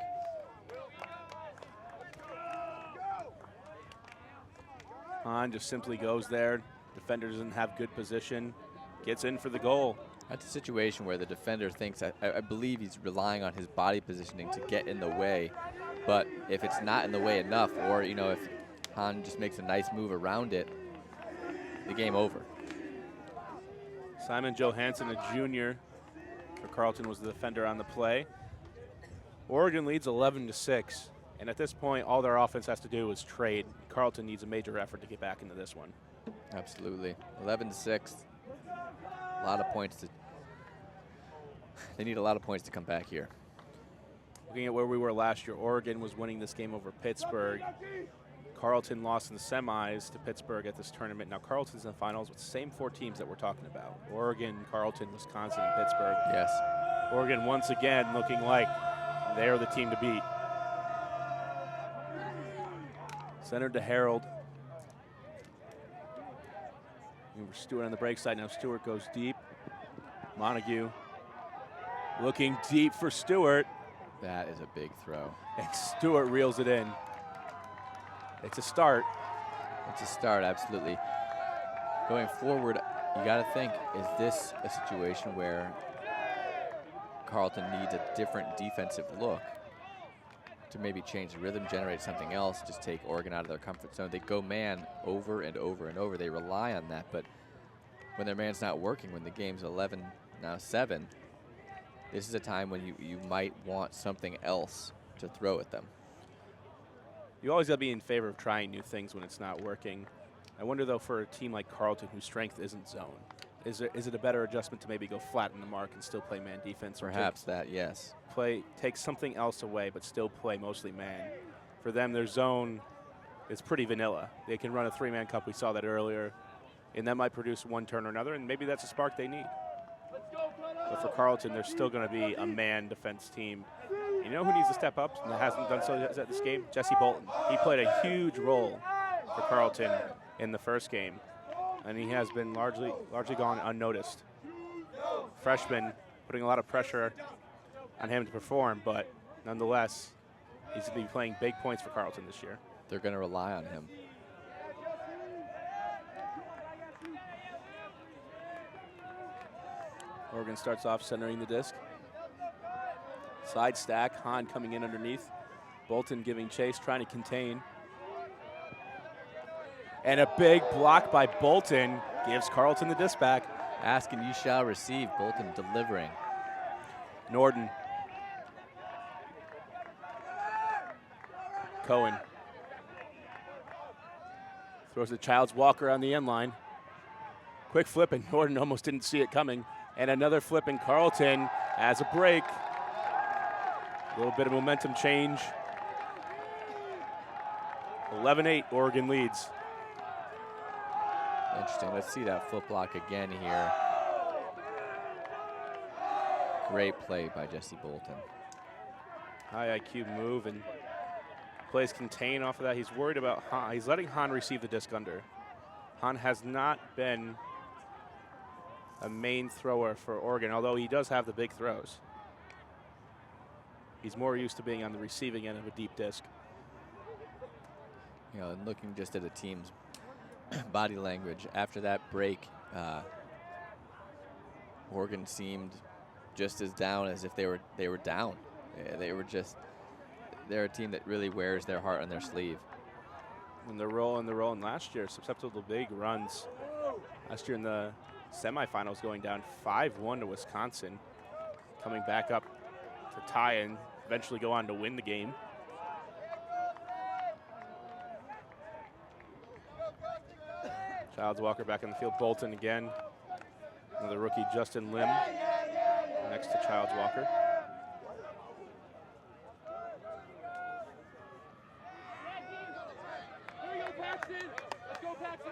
A: Hahn just simply goes there. Defender doesn't have good position. Gets in for the goal.
B: That's a situation where the defender thinks, I believe he's relying on his body positioning to get in the way. But if it's not in the way enough, or if Hahn just makes a nice move around it, the game over.
A: Simon Johansson, a junior for Carleton, was the defender on the play. Oregon leads 11-6, and at this point, all their offense has to do is trade. Carleton needs a major effort to get back into this one.
B: Absolutely. 11-6. A lot of points they need a lot of points to come back here.
A: Looking at where we were last year, Oregon was winning this game over Pittsburgh. Carleton lost in the semis to Pittsburgh at this tournament. Now Carleton's in the finals with the same 4 teams that we're talking about. Oregon, Carleton, Wisconsin, and Pittsburgh.
B: Yes.
A: Oregon once again looking like they're the team to beat. Centered to Harold. Stewart on the break side. Now Stewart goes deep. Montague looking deep for Stewart.
B: That is a big throw.
A: And Stewart reels it in. It's a start.
B: It's a start, absolutely. Going forward, you got to think, is this a situation where Carleton needs a different defensive look to maybe change the rhythm, generate something else, just take Oregon out of their comfort zone? They go man over and over and over. They rely on that, but when their man's not working, when the game's 11, now 7, this is a time when you might want something else to throw at them.
A: You always got to be in favor of trying new things when it's not working. I wonder, though, for a team like Carleton, whose strength isn't zone, is it a better adjustment to maybe go flat in the mark and still play man defense?
B: Perhaps that, yes.
A: Take something else away, but still play mostly man. For them, their zone is pretty vanilla. They can run a 3-man cup. We saw that earlier. And that might produce one turn or another, and maybe that's a spark they need. But for Carleton, they're still going to be a man defense team. You know who needs to step up and hasn't done so at this game? Jesse Bolton. He played a huge role for Carleton in the first game, and he has been largely gone unnoticed. Freshman, putting a lot of pressure on him to perform, but nonetheless, he's going to be playing big points for Carleton this year.
B: They're going to rely on him.
A: Oregon starts off centering the disc. Side stack, Hahn coming in underneath. Bolton giving chase, trying to contain. And a big block by Bolton gives Carleton the disc back.
B: Ask and you shall receive. Bolton delivering.
A: Norden. Cohen. Throws the Childs Walker on the end line. Quick flip, and Norden almost didn't see it coming. And another flip, and Carleton has a break. A little bit of momentum change. 11-8, Oregon leads.
B: Interesting. Let's see that flip block again here. Great play by Jesse Bolton.
A: High IQ move and plays contain off of that. He's worried about Han. He's letting Han receive the disc under. Han has not been a main thrower for Oregon, although he does have the big throws. He's more used to being on the receiving end of a deep disc.
B: You know, and looking just at the team's body language after that break, Oregon seemed just as down as if they were down. They're a team that really wears their heart on their sleeve.
A: When they're rolling last year, susceptible to big runs. Last year in the semifinals, going down 5-1 to Wisconsin, coming back up to tie and eventually go on to win the game. Childs Walker back in the field. Bolton again. Another rookie, Justin Lim, next to Childs Walker.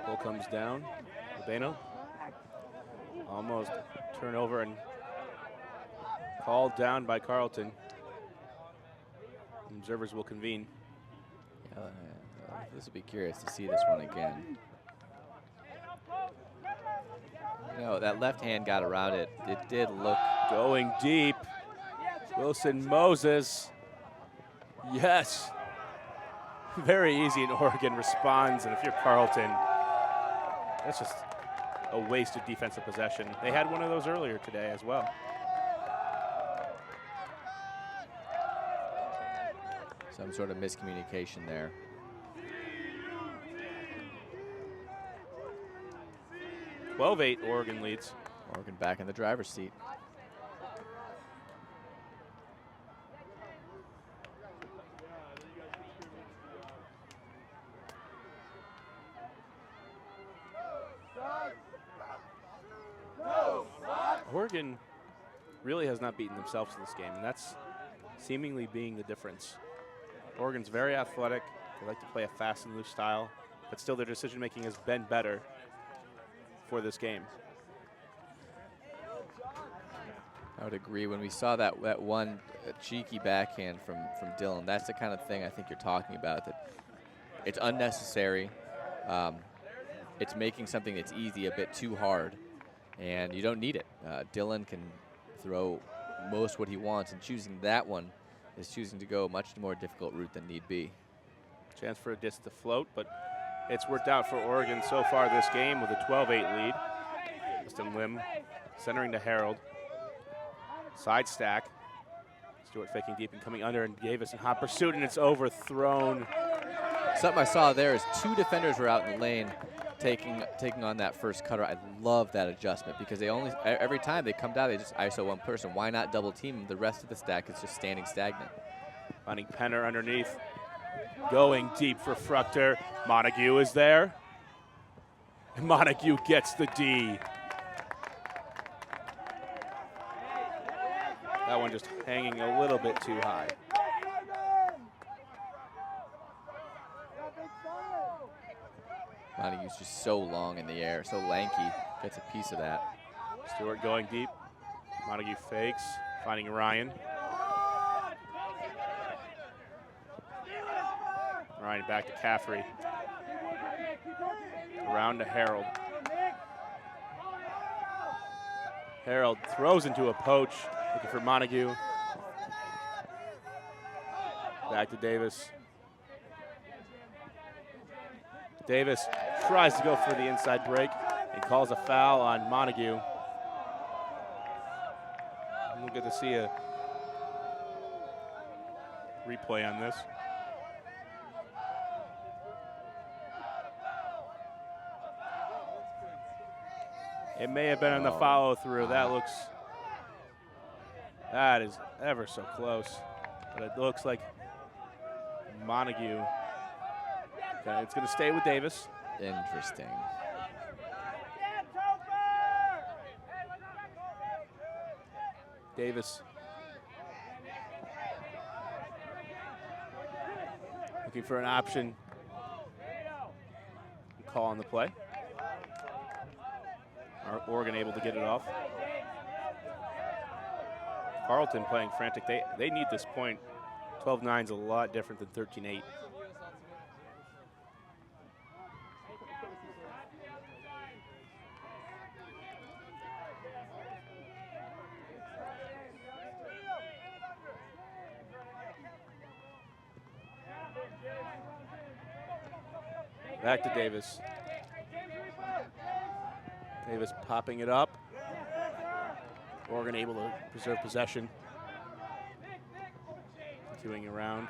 A: Ball comes down. Urbano. Almost turnover and called down by Carleton. Observers will convene.
B: This will be curious to see this one again. You know, that left hand got around it. It did look.
A: Going deep. Wilson Moses. Yes. Very easy, and Oregon responds. And if you're Carleton, that's just a wasted defensive possession. They had one of those earlier today as well.
B: Some sort of miscommunication there.
A: (12-8) Oregon leads.
B: Oregon back in the driver's seat.
A: Oregon really has not beaten themselves in this game, and that's seemingly being the difference. Oregon's very athletic. They like to play a fast and loose style, but still their decision-making has been better for this game.
B: I would agree. When we saw that one cheeky backhand from Dylan, that's the kind of thing I think you're talking about, that it's unnecessary. It's making something that's easy a bit too hard, and you don't need it. Dylan can throw most what he wants, and choosing that one is choosing to go a much more difficult route than need be.
A: Chance for a disc to float, but it's worked out for Oregon so far this game with a 12-8 lead. Justin Lim centering to Harold. Side stack. Stewart faking deep and coming under, and Davis in hot pursuit, and it's overthrown.
B: Something I saw there is two defenders were out in the lane taking on that first cutter. I love that adjustment because they only, every time they come down, they just ISO one person. Why not double team them? The rest of the stack is just standing stagnant.
A: Finding Penner underneath. Going deep for Fruchter. Montague is there. And Montague gets the D. That one just hanging a little bit too high.
B: Montague's just so long in the air, so lanky, gets a piece of that.
A: Stewart going deep. Montague fakes, finding Ryan. Ryan back to Caffrey. Around to Harold. Harold throws into a poach, looking for Montague. Back to Davis. Davis tries to go for the inside break and calls a foul on Montague. We'll get to see a replay on this. It may have been on the follow through. That is ever so close. But it looks like Montague. Okay, it's going to stay with Davis.
B: Interesting.
A: Davis looking for an option. Call on the play. Oregon able to get it off. Carleton playing frantic. They need this point. 12-9 is a lot different than 13-8. Back to Davis. Davis popping it up. Oregon able to preserve possession. Continuing around.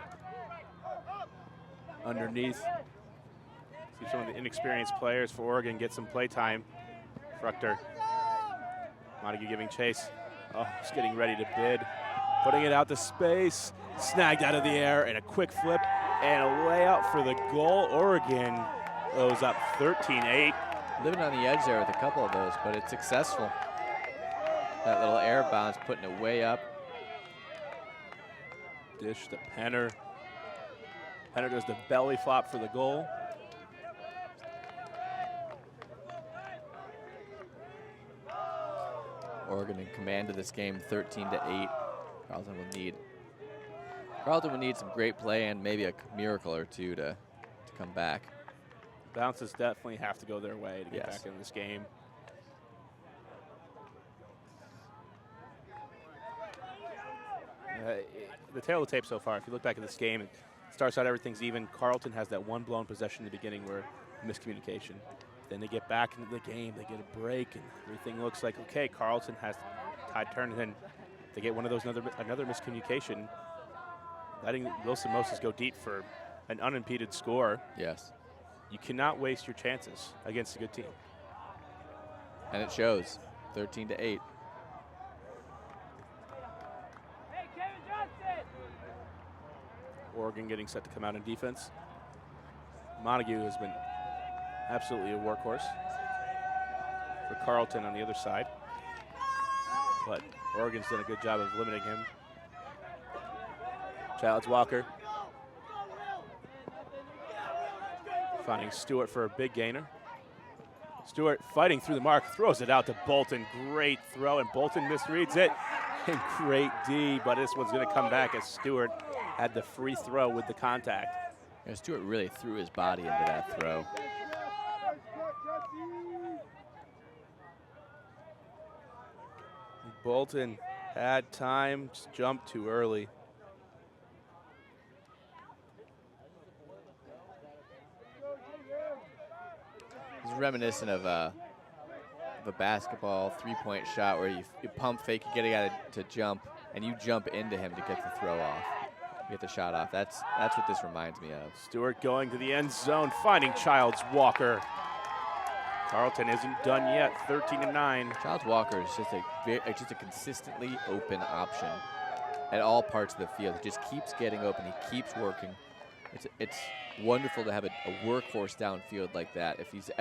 A: Underneath. See some of the inexperienced players for Oregon get some play time. Fruchter. Montague giving chase. Oh, just getting ready to bid. Putting it out to space. Snagged out of the air and a quick flip and a layup for the goal. Oregon goes up 13-8.
B: Living on the edge there with a couple of those, but it's successful. That little air bounce, putting it way up.
A: Dish to Penner. Penner does the belly flop for the goal.
B: Oregon in command of this game, 13-8. Carleton will need some great play and maybe a miracle or two to come back.
A: Bounces definitely have to go their way to get
B: Yes.
A: back in this game. The tail of the tape so far, if you look back at this game, it starts out everything's even. Carleton has that one blown possession in the beginning where miscommunication. Then they get back into the game, they get a break, and everything looks like, okay, Carleton has the tide turned, and then they get one of those another miscommunication, letting Wilson Moses go deep for an unimpeded score.
B: Yes.
A: You cannot waste your chances against a good team.
B: And it shows, 13-8.
A: Oregon getting set to come out in defense. Montague has been absolutely a workhorse for Carleton on the other side. But Oregon's done a good job of limiting him. Childs Walker finding Stewart for a big gainer. Stewart fighting through the mark, throws it out to Bolton. Great throw, and Bolton misreads it. And great D, but this one's going to come back as Stewart had the free throw with the contact.
B: Yeah, Stewart really threw his body into that throw.
A: Bolton had time, just jumped too early.
B: It's reminiscent of a basketball three-point shot where you pump fake, you get a guy to jump, and you jump into him to get the throw off, get the shot off. That's what this reminds me of.
A: Stewart going to the end zone, finding Childs Walker. Carleton isn't done yet, 13-9.
B: Childs Walker is just a consistently open option at all parts of the field. He just keeps getting open. He keeps working. It's wonderful to have a workhorse downfield like that. If his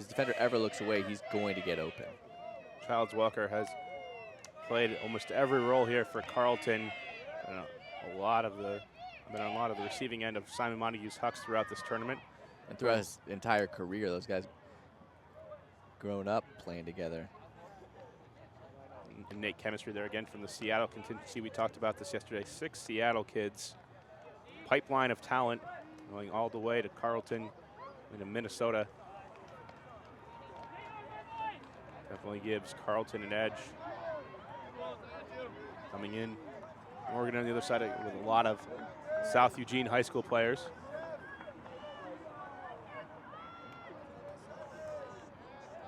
B: defender ever looks away, he's going to get open.
A: Childs Walker has played almost every role here for Carleton. Been on a lot of the receiving end of Simon Montague's hucks throughout this tournament.
B: And throughout his entire career, those guys grown up playing together.
A: Innate chemistry there again from the Seattle contingency. We talked about this yesterday. 6 Seattle kids. Pipeline of talent going all the way to Carleton into Minnesota. Definitely gives Carleton an edge. Coming in, Oregon on the other side with a lot of South Eugene high school players.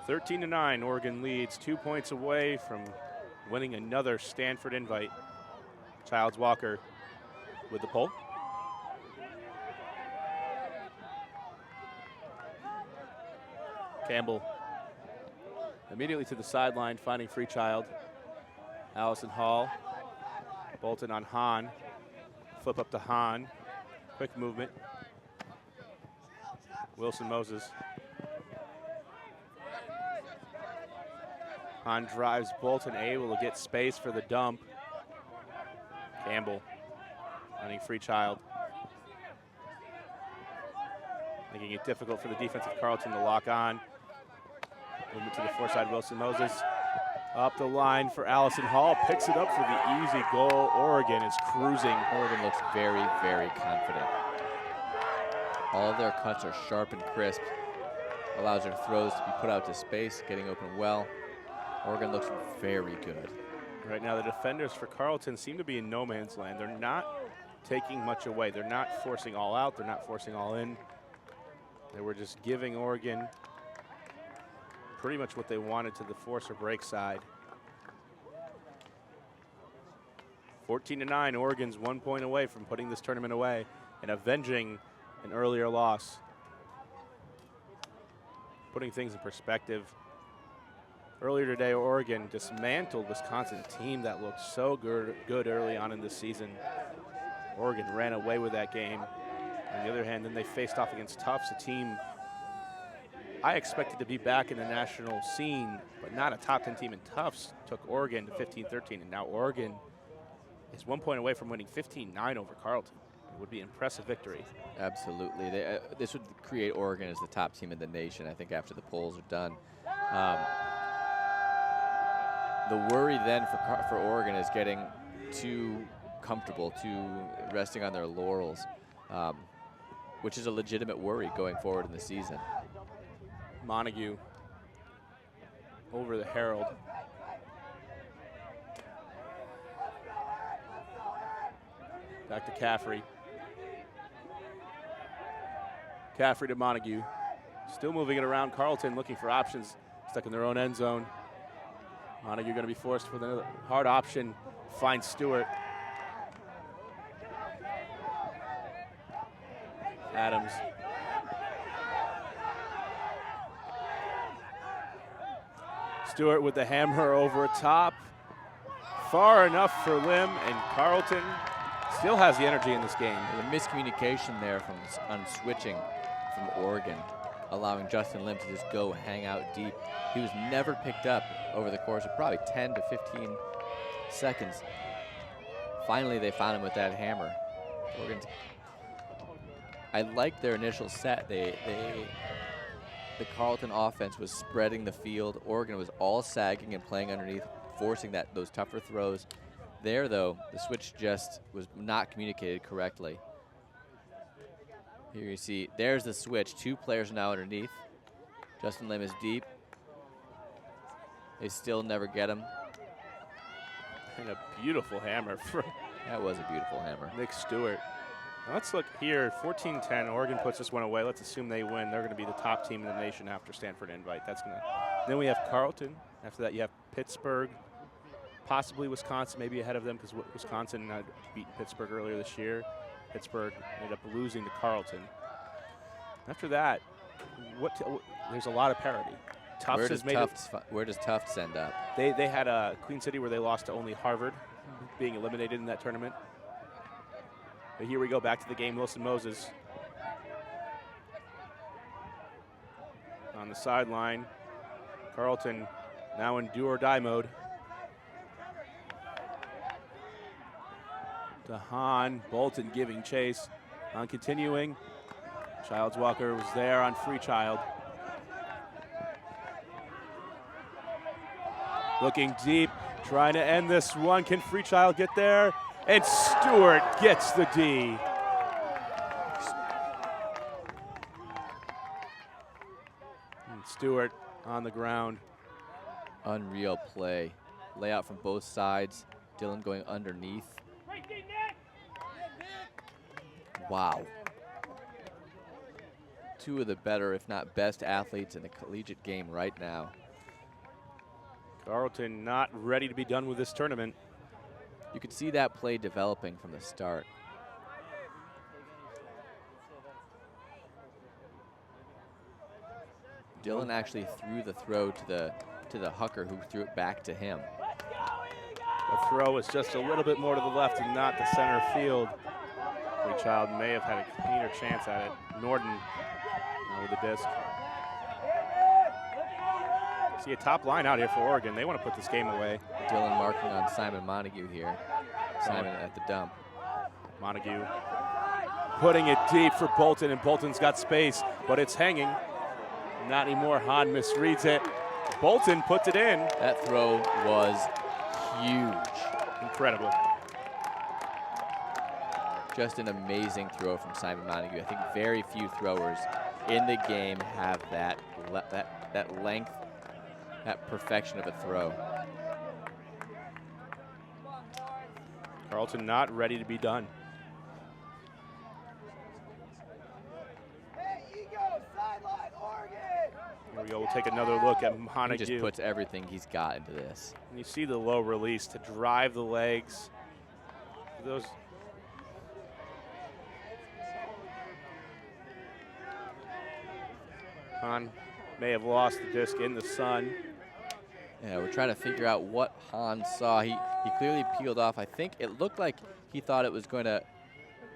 A: (13-9), Oregon leads, 2 points away from winning another Stanford invite. Childs Walker with the pull. Campbell immediately to the sideline, finding free Child. Allison Hall. Bolton on Hahn. Flip up to Hahn. Quick movement. Wilson Moses. Hahn drives Bolton, able to get space for the dump. Campbell finding free Child. Making it difficult for the defense of Carleton to lock on. Movement to the far side, Wilson Moses. Up the line for Allison Hall, picks it up for the easy goal. Oregon is cruising.
B: Oregon looks very, very confident. All of their cuts are sharp and crisp. Allows their throws to be put out to space, getting open well. Oregon looks very good.
A: Right now, the defenders for Carleton seem to be in no man's land. They're not taking much away. They're not forcing all out. They're not forcing all in. They were just giving Oregon pretty much what they wanted to the force or break side. 14-9, Oregon's 1 point away from putting this tournament away and avenging an earlier loss. Putting things in perspective, earlier today, Oregon dismantled Wisconsin team that looked so good early on in the season. Oregon ran away with that game. On the other hand, then they faced off against Tufts, a team I expected to be back in the national scene, but not a top 10 team. And Tufts took Oregon to 15-13, and now Oregon is 1 point away from winning 15-9 over Carleton. It would be an impressive victory.
B: Absolutely. This would create Oregon as the top team in the nation, I think, after the polls are done. The worry then for Oregon is getting too comfortable, too resting on their laurels, which is a legitimate worry going forward in the season.
A: Montague over the Herald. Back to Caffrey. Caffrey to Montague. Still moving it around. Carleton looking for options. Stuck in their own end zone. Montague going to be forced with another hard option. Finds Stewart. Adams. Stewart with the hammer over top. Far enough for Lim, and Carleton still has the energy in this game.
B: The miscommunication there on switching from Oregon, allowing Justin Lim to just go hang out deep. He was never picked up over the course of probably 10 to 15 seconds. Finally, they found him with that hammer. I liked their initial set. The Carleton offense was spreading the field. Oregon was all sagging and playing underneath, forcing those tougher throws. There, though, the switch just was not communicated correctly. Here you see, there's the switch. Two players now underneath. Justin Lim is deep. They still never get him.
A: And a beautiful hammer for
B: That was a beautiful hammer.
A: Nick Stewart. Now let's look here, 14-10, Oregon puts this one away. Let's assume they win. They're going to be the top team in the nation after Stanford invite. Then we have Carleton. After that, you have Pittsburgh, possibly Wisconsin, maybe ahead of them because Wisconsin had beaten Pittsburgh earlier this year. Pittsburgh ended up losing to Carleton. After that, there's a lot of parity.
B: Where does Tufts end up?
A: They had a Queen City where they lost to only Harvard, being eliminated in that tournament. But here we go back to the game. Wilson Moses on the sideline. Carleton now in do or die mode. To Hahn, Bolton giving chase. Hahn continuing. Childs Walker was there on free Child. Looking deep, trying to end this one. Can Freechild get there? And Stewart gets the D. And Stewart on the ground.
B: Unreal play. Layout from both sides. Dylan going underneath. Wow. Two of the better, if not best, athletes in the collegiate game right now.
A: Carleton not ready to be done with this tournament.
B: You could see that play developing from the start. Dylan actually threw the throw to the hooker who threw it back to him.
A: The throw was just a little bit more to the left and not the center field. Freechild may have had a cleaner chance at it. Norton with the disc. See a top line out here for Oregon. They want to put this game away.
B: Dylan marking on Simon Montague here. Simon at the dump.
A: Montague putting it deep for Bolton, and Bolton's got space, but it's hanging. Not anymore. Hahn misreads it. Bolton puts it in.
B: That throw was huge.
A: Incredible.
B: Just an amazing throw from Simon Montague. I think very few throwers in the game have that length, that perfection of a throw.
A: Carleton not ready to be done. Here we go. We'll take another look at Montague.
B: He just puts everything he's got into this.
A: And you see the low release to drive the legs. Those. Hahn may have lost the disc in the sun.
B: Yeah, we're trying to figure out what Hahn saw. He clearly peeled off. I think it looked like he thought it was going to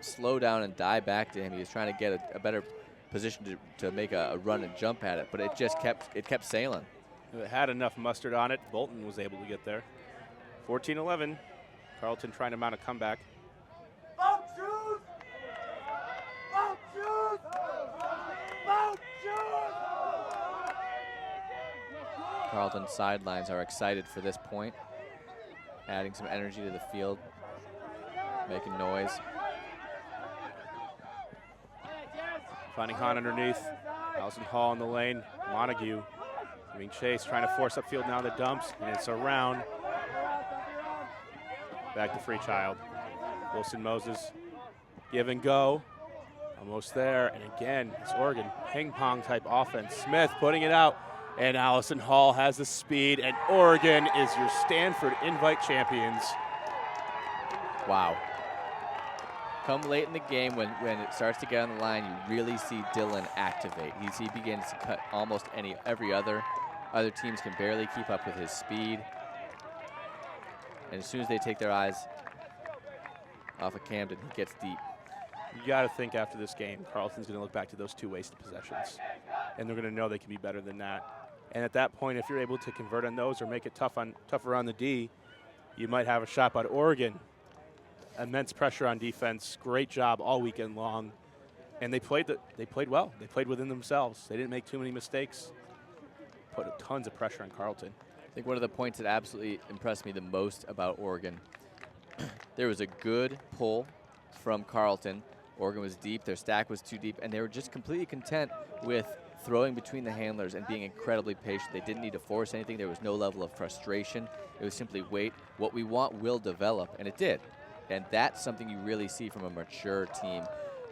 B: slow down and die back to him. He was trying to get a better position to make a run and jump at it, but it just kept sailing.
A: If it had enough mustard on it, Bolton was able to get there. 14-11. Carleton trying to mount a comeback.
D: Boat shoes! Boat shoes! Boat shoes!
B: Carleton sidelines are excited for this point, adding some energy to the field, making noise.
A: Finding Hahn underneath. Allison Hall in the lane. Montague being chased, trying to force upfield now the dumps, and it's around. Back to Freechild. Wilson Moses, give and go. Almost there, and again, it's Oregon ping pong type offense. Smith putting it out, and Allison Hall has the speed, and Oregon is your Stanford Invite champions.
B: Wow. Come late in the game when it starts to get on the line, you really see Dylan activate. He begins to cut almost every other teams can barely keep up with his speed. And as soon as they take their eyes off of Camden, he gets deep.
A: You got to think after this game, Carleton's going to look back to those 2 wasted possessions, and they're going to know they can be better than that. And at that point, if you're able to convert on those or make it tougher on the D, you might have a shot. But Oregon, immense pressure on defense, great job all weekend long, and they played well. They played within themselves. They didn't make too many mistakes. Put tons of pressure on Carleton.
B: I think one of the points that absolutely impressed me the most about Oregon, there was a good pull from Carleton. Oregon was deep, their stack was too deep, and they were just completely content with throwing between the handlers and being incredibly patient. They didn't need to force anything. There was no level of frustration. It was simply wait. What we want will develop, and it did. And that's something you really see from a mature team.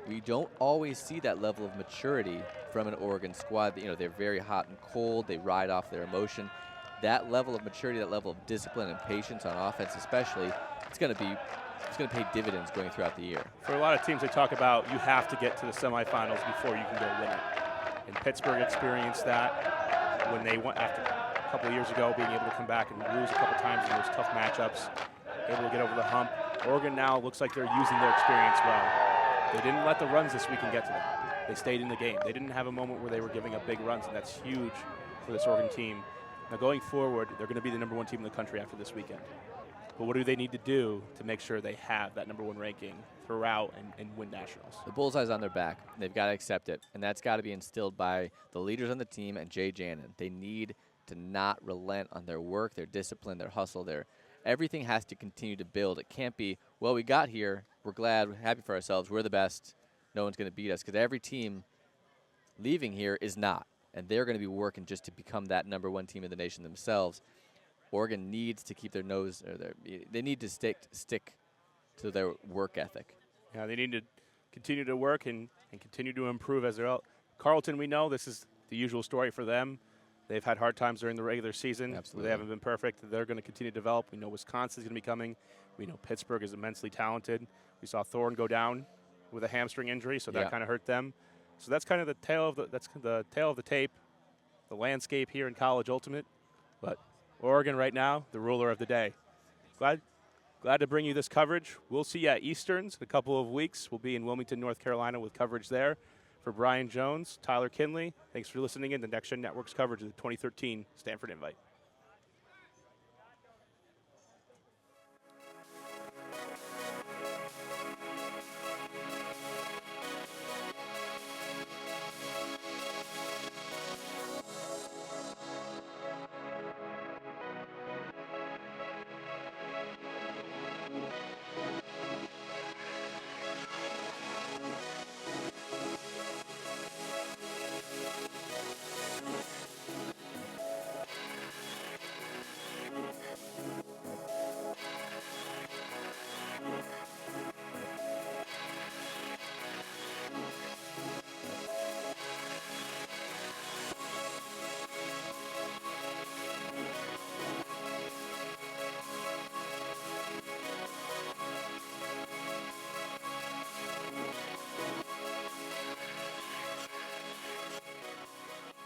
B: We don't always see that level of maturity from an Oregon squad. You know, they're very hot and cold. They ride off their emotion. That level of maturity, that level of discipline and patience on offense especially, it's going to pay dividends going throughout the year.
A: For a lot of teams, they talk about you have to get to the semifinals before you can go win it. And Pittsburgh experienced that when they went after a couple of years ago, being able to come back and lose a couple times in those tough matchups, able to get over the hump. Oregon now looks like they're using their experience well. They didn't let the runs this weekend get to them. They stayed in the game. They didn't have a moment where they were giving up big runs, and that's huge for this Oregon team. Now going forward, they're going to be the #1 team in the country after this weekend. But what do they need to do to make sure they have that #1 ranking throughout and win nationals?
B: The bullseye's on their back. They've got to accept it, and that's got to be instilled by the leaders on the team and Jay Jannon. They need to not relent on their work, their discipline, their hustle. Everything has to continue to build. It can't be, well, we got here, we're glad, we're happy for ourselves, we're the best, no one's going to beat us, because every team leaving here is not, and they're going to be working just to become that #1 team in the nation themselves. Oregon needs to keep their nose, they need to stick to their work ethic.
A: Yeah, they need to continue to work and continue to improve as they're out. Carleton, we know this is the usual story for them. They've had hard times during the regular season.
B: Absolutely.
A: They haven't been perfect. They're going to continue to develop. We know Wisconsin's going to be coming. We know Pittsburgh is immensely talented. We saw Thorne go down with a hamstring injury, so that kind of hurt them. So that's kind of the tail of the tape, the landscape here in college ultimate. But Oregon right now, the ruler of the day. Glad to bring you this coverage. We'll see you at Easterns in a couple of weeks. We'll be in Wilmington, North Carolina with coverage there. For Brian Jones, Tyler Kinley, thanks for listening in to Next Gen Network's coverage of the 2013 Stanford Invite.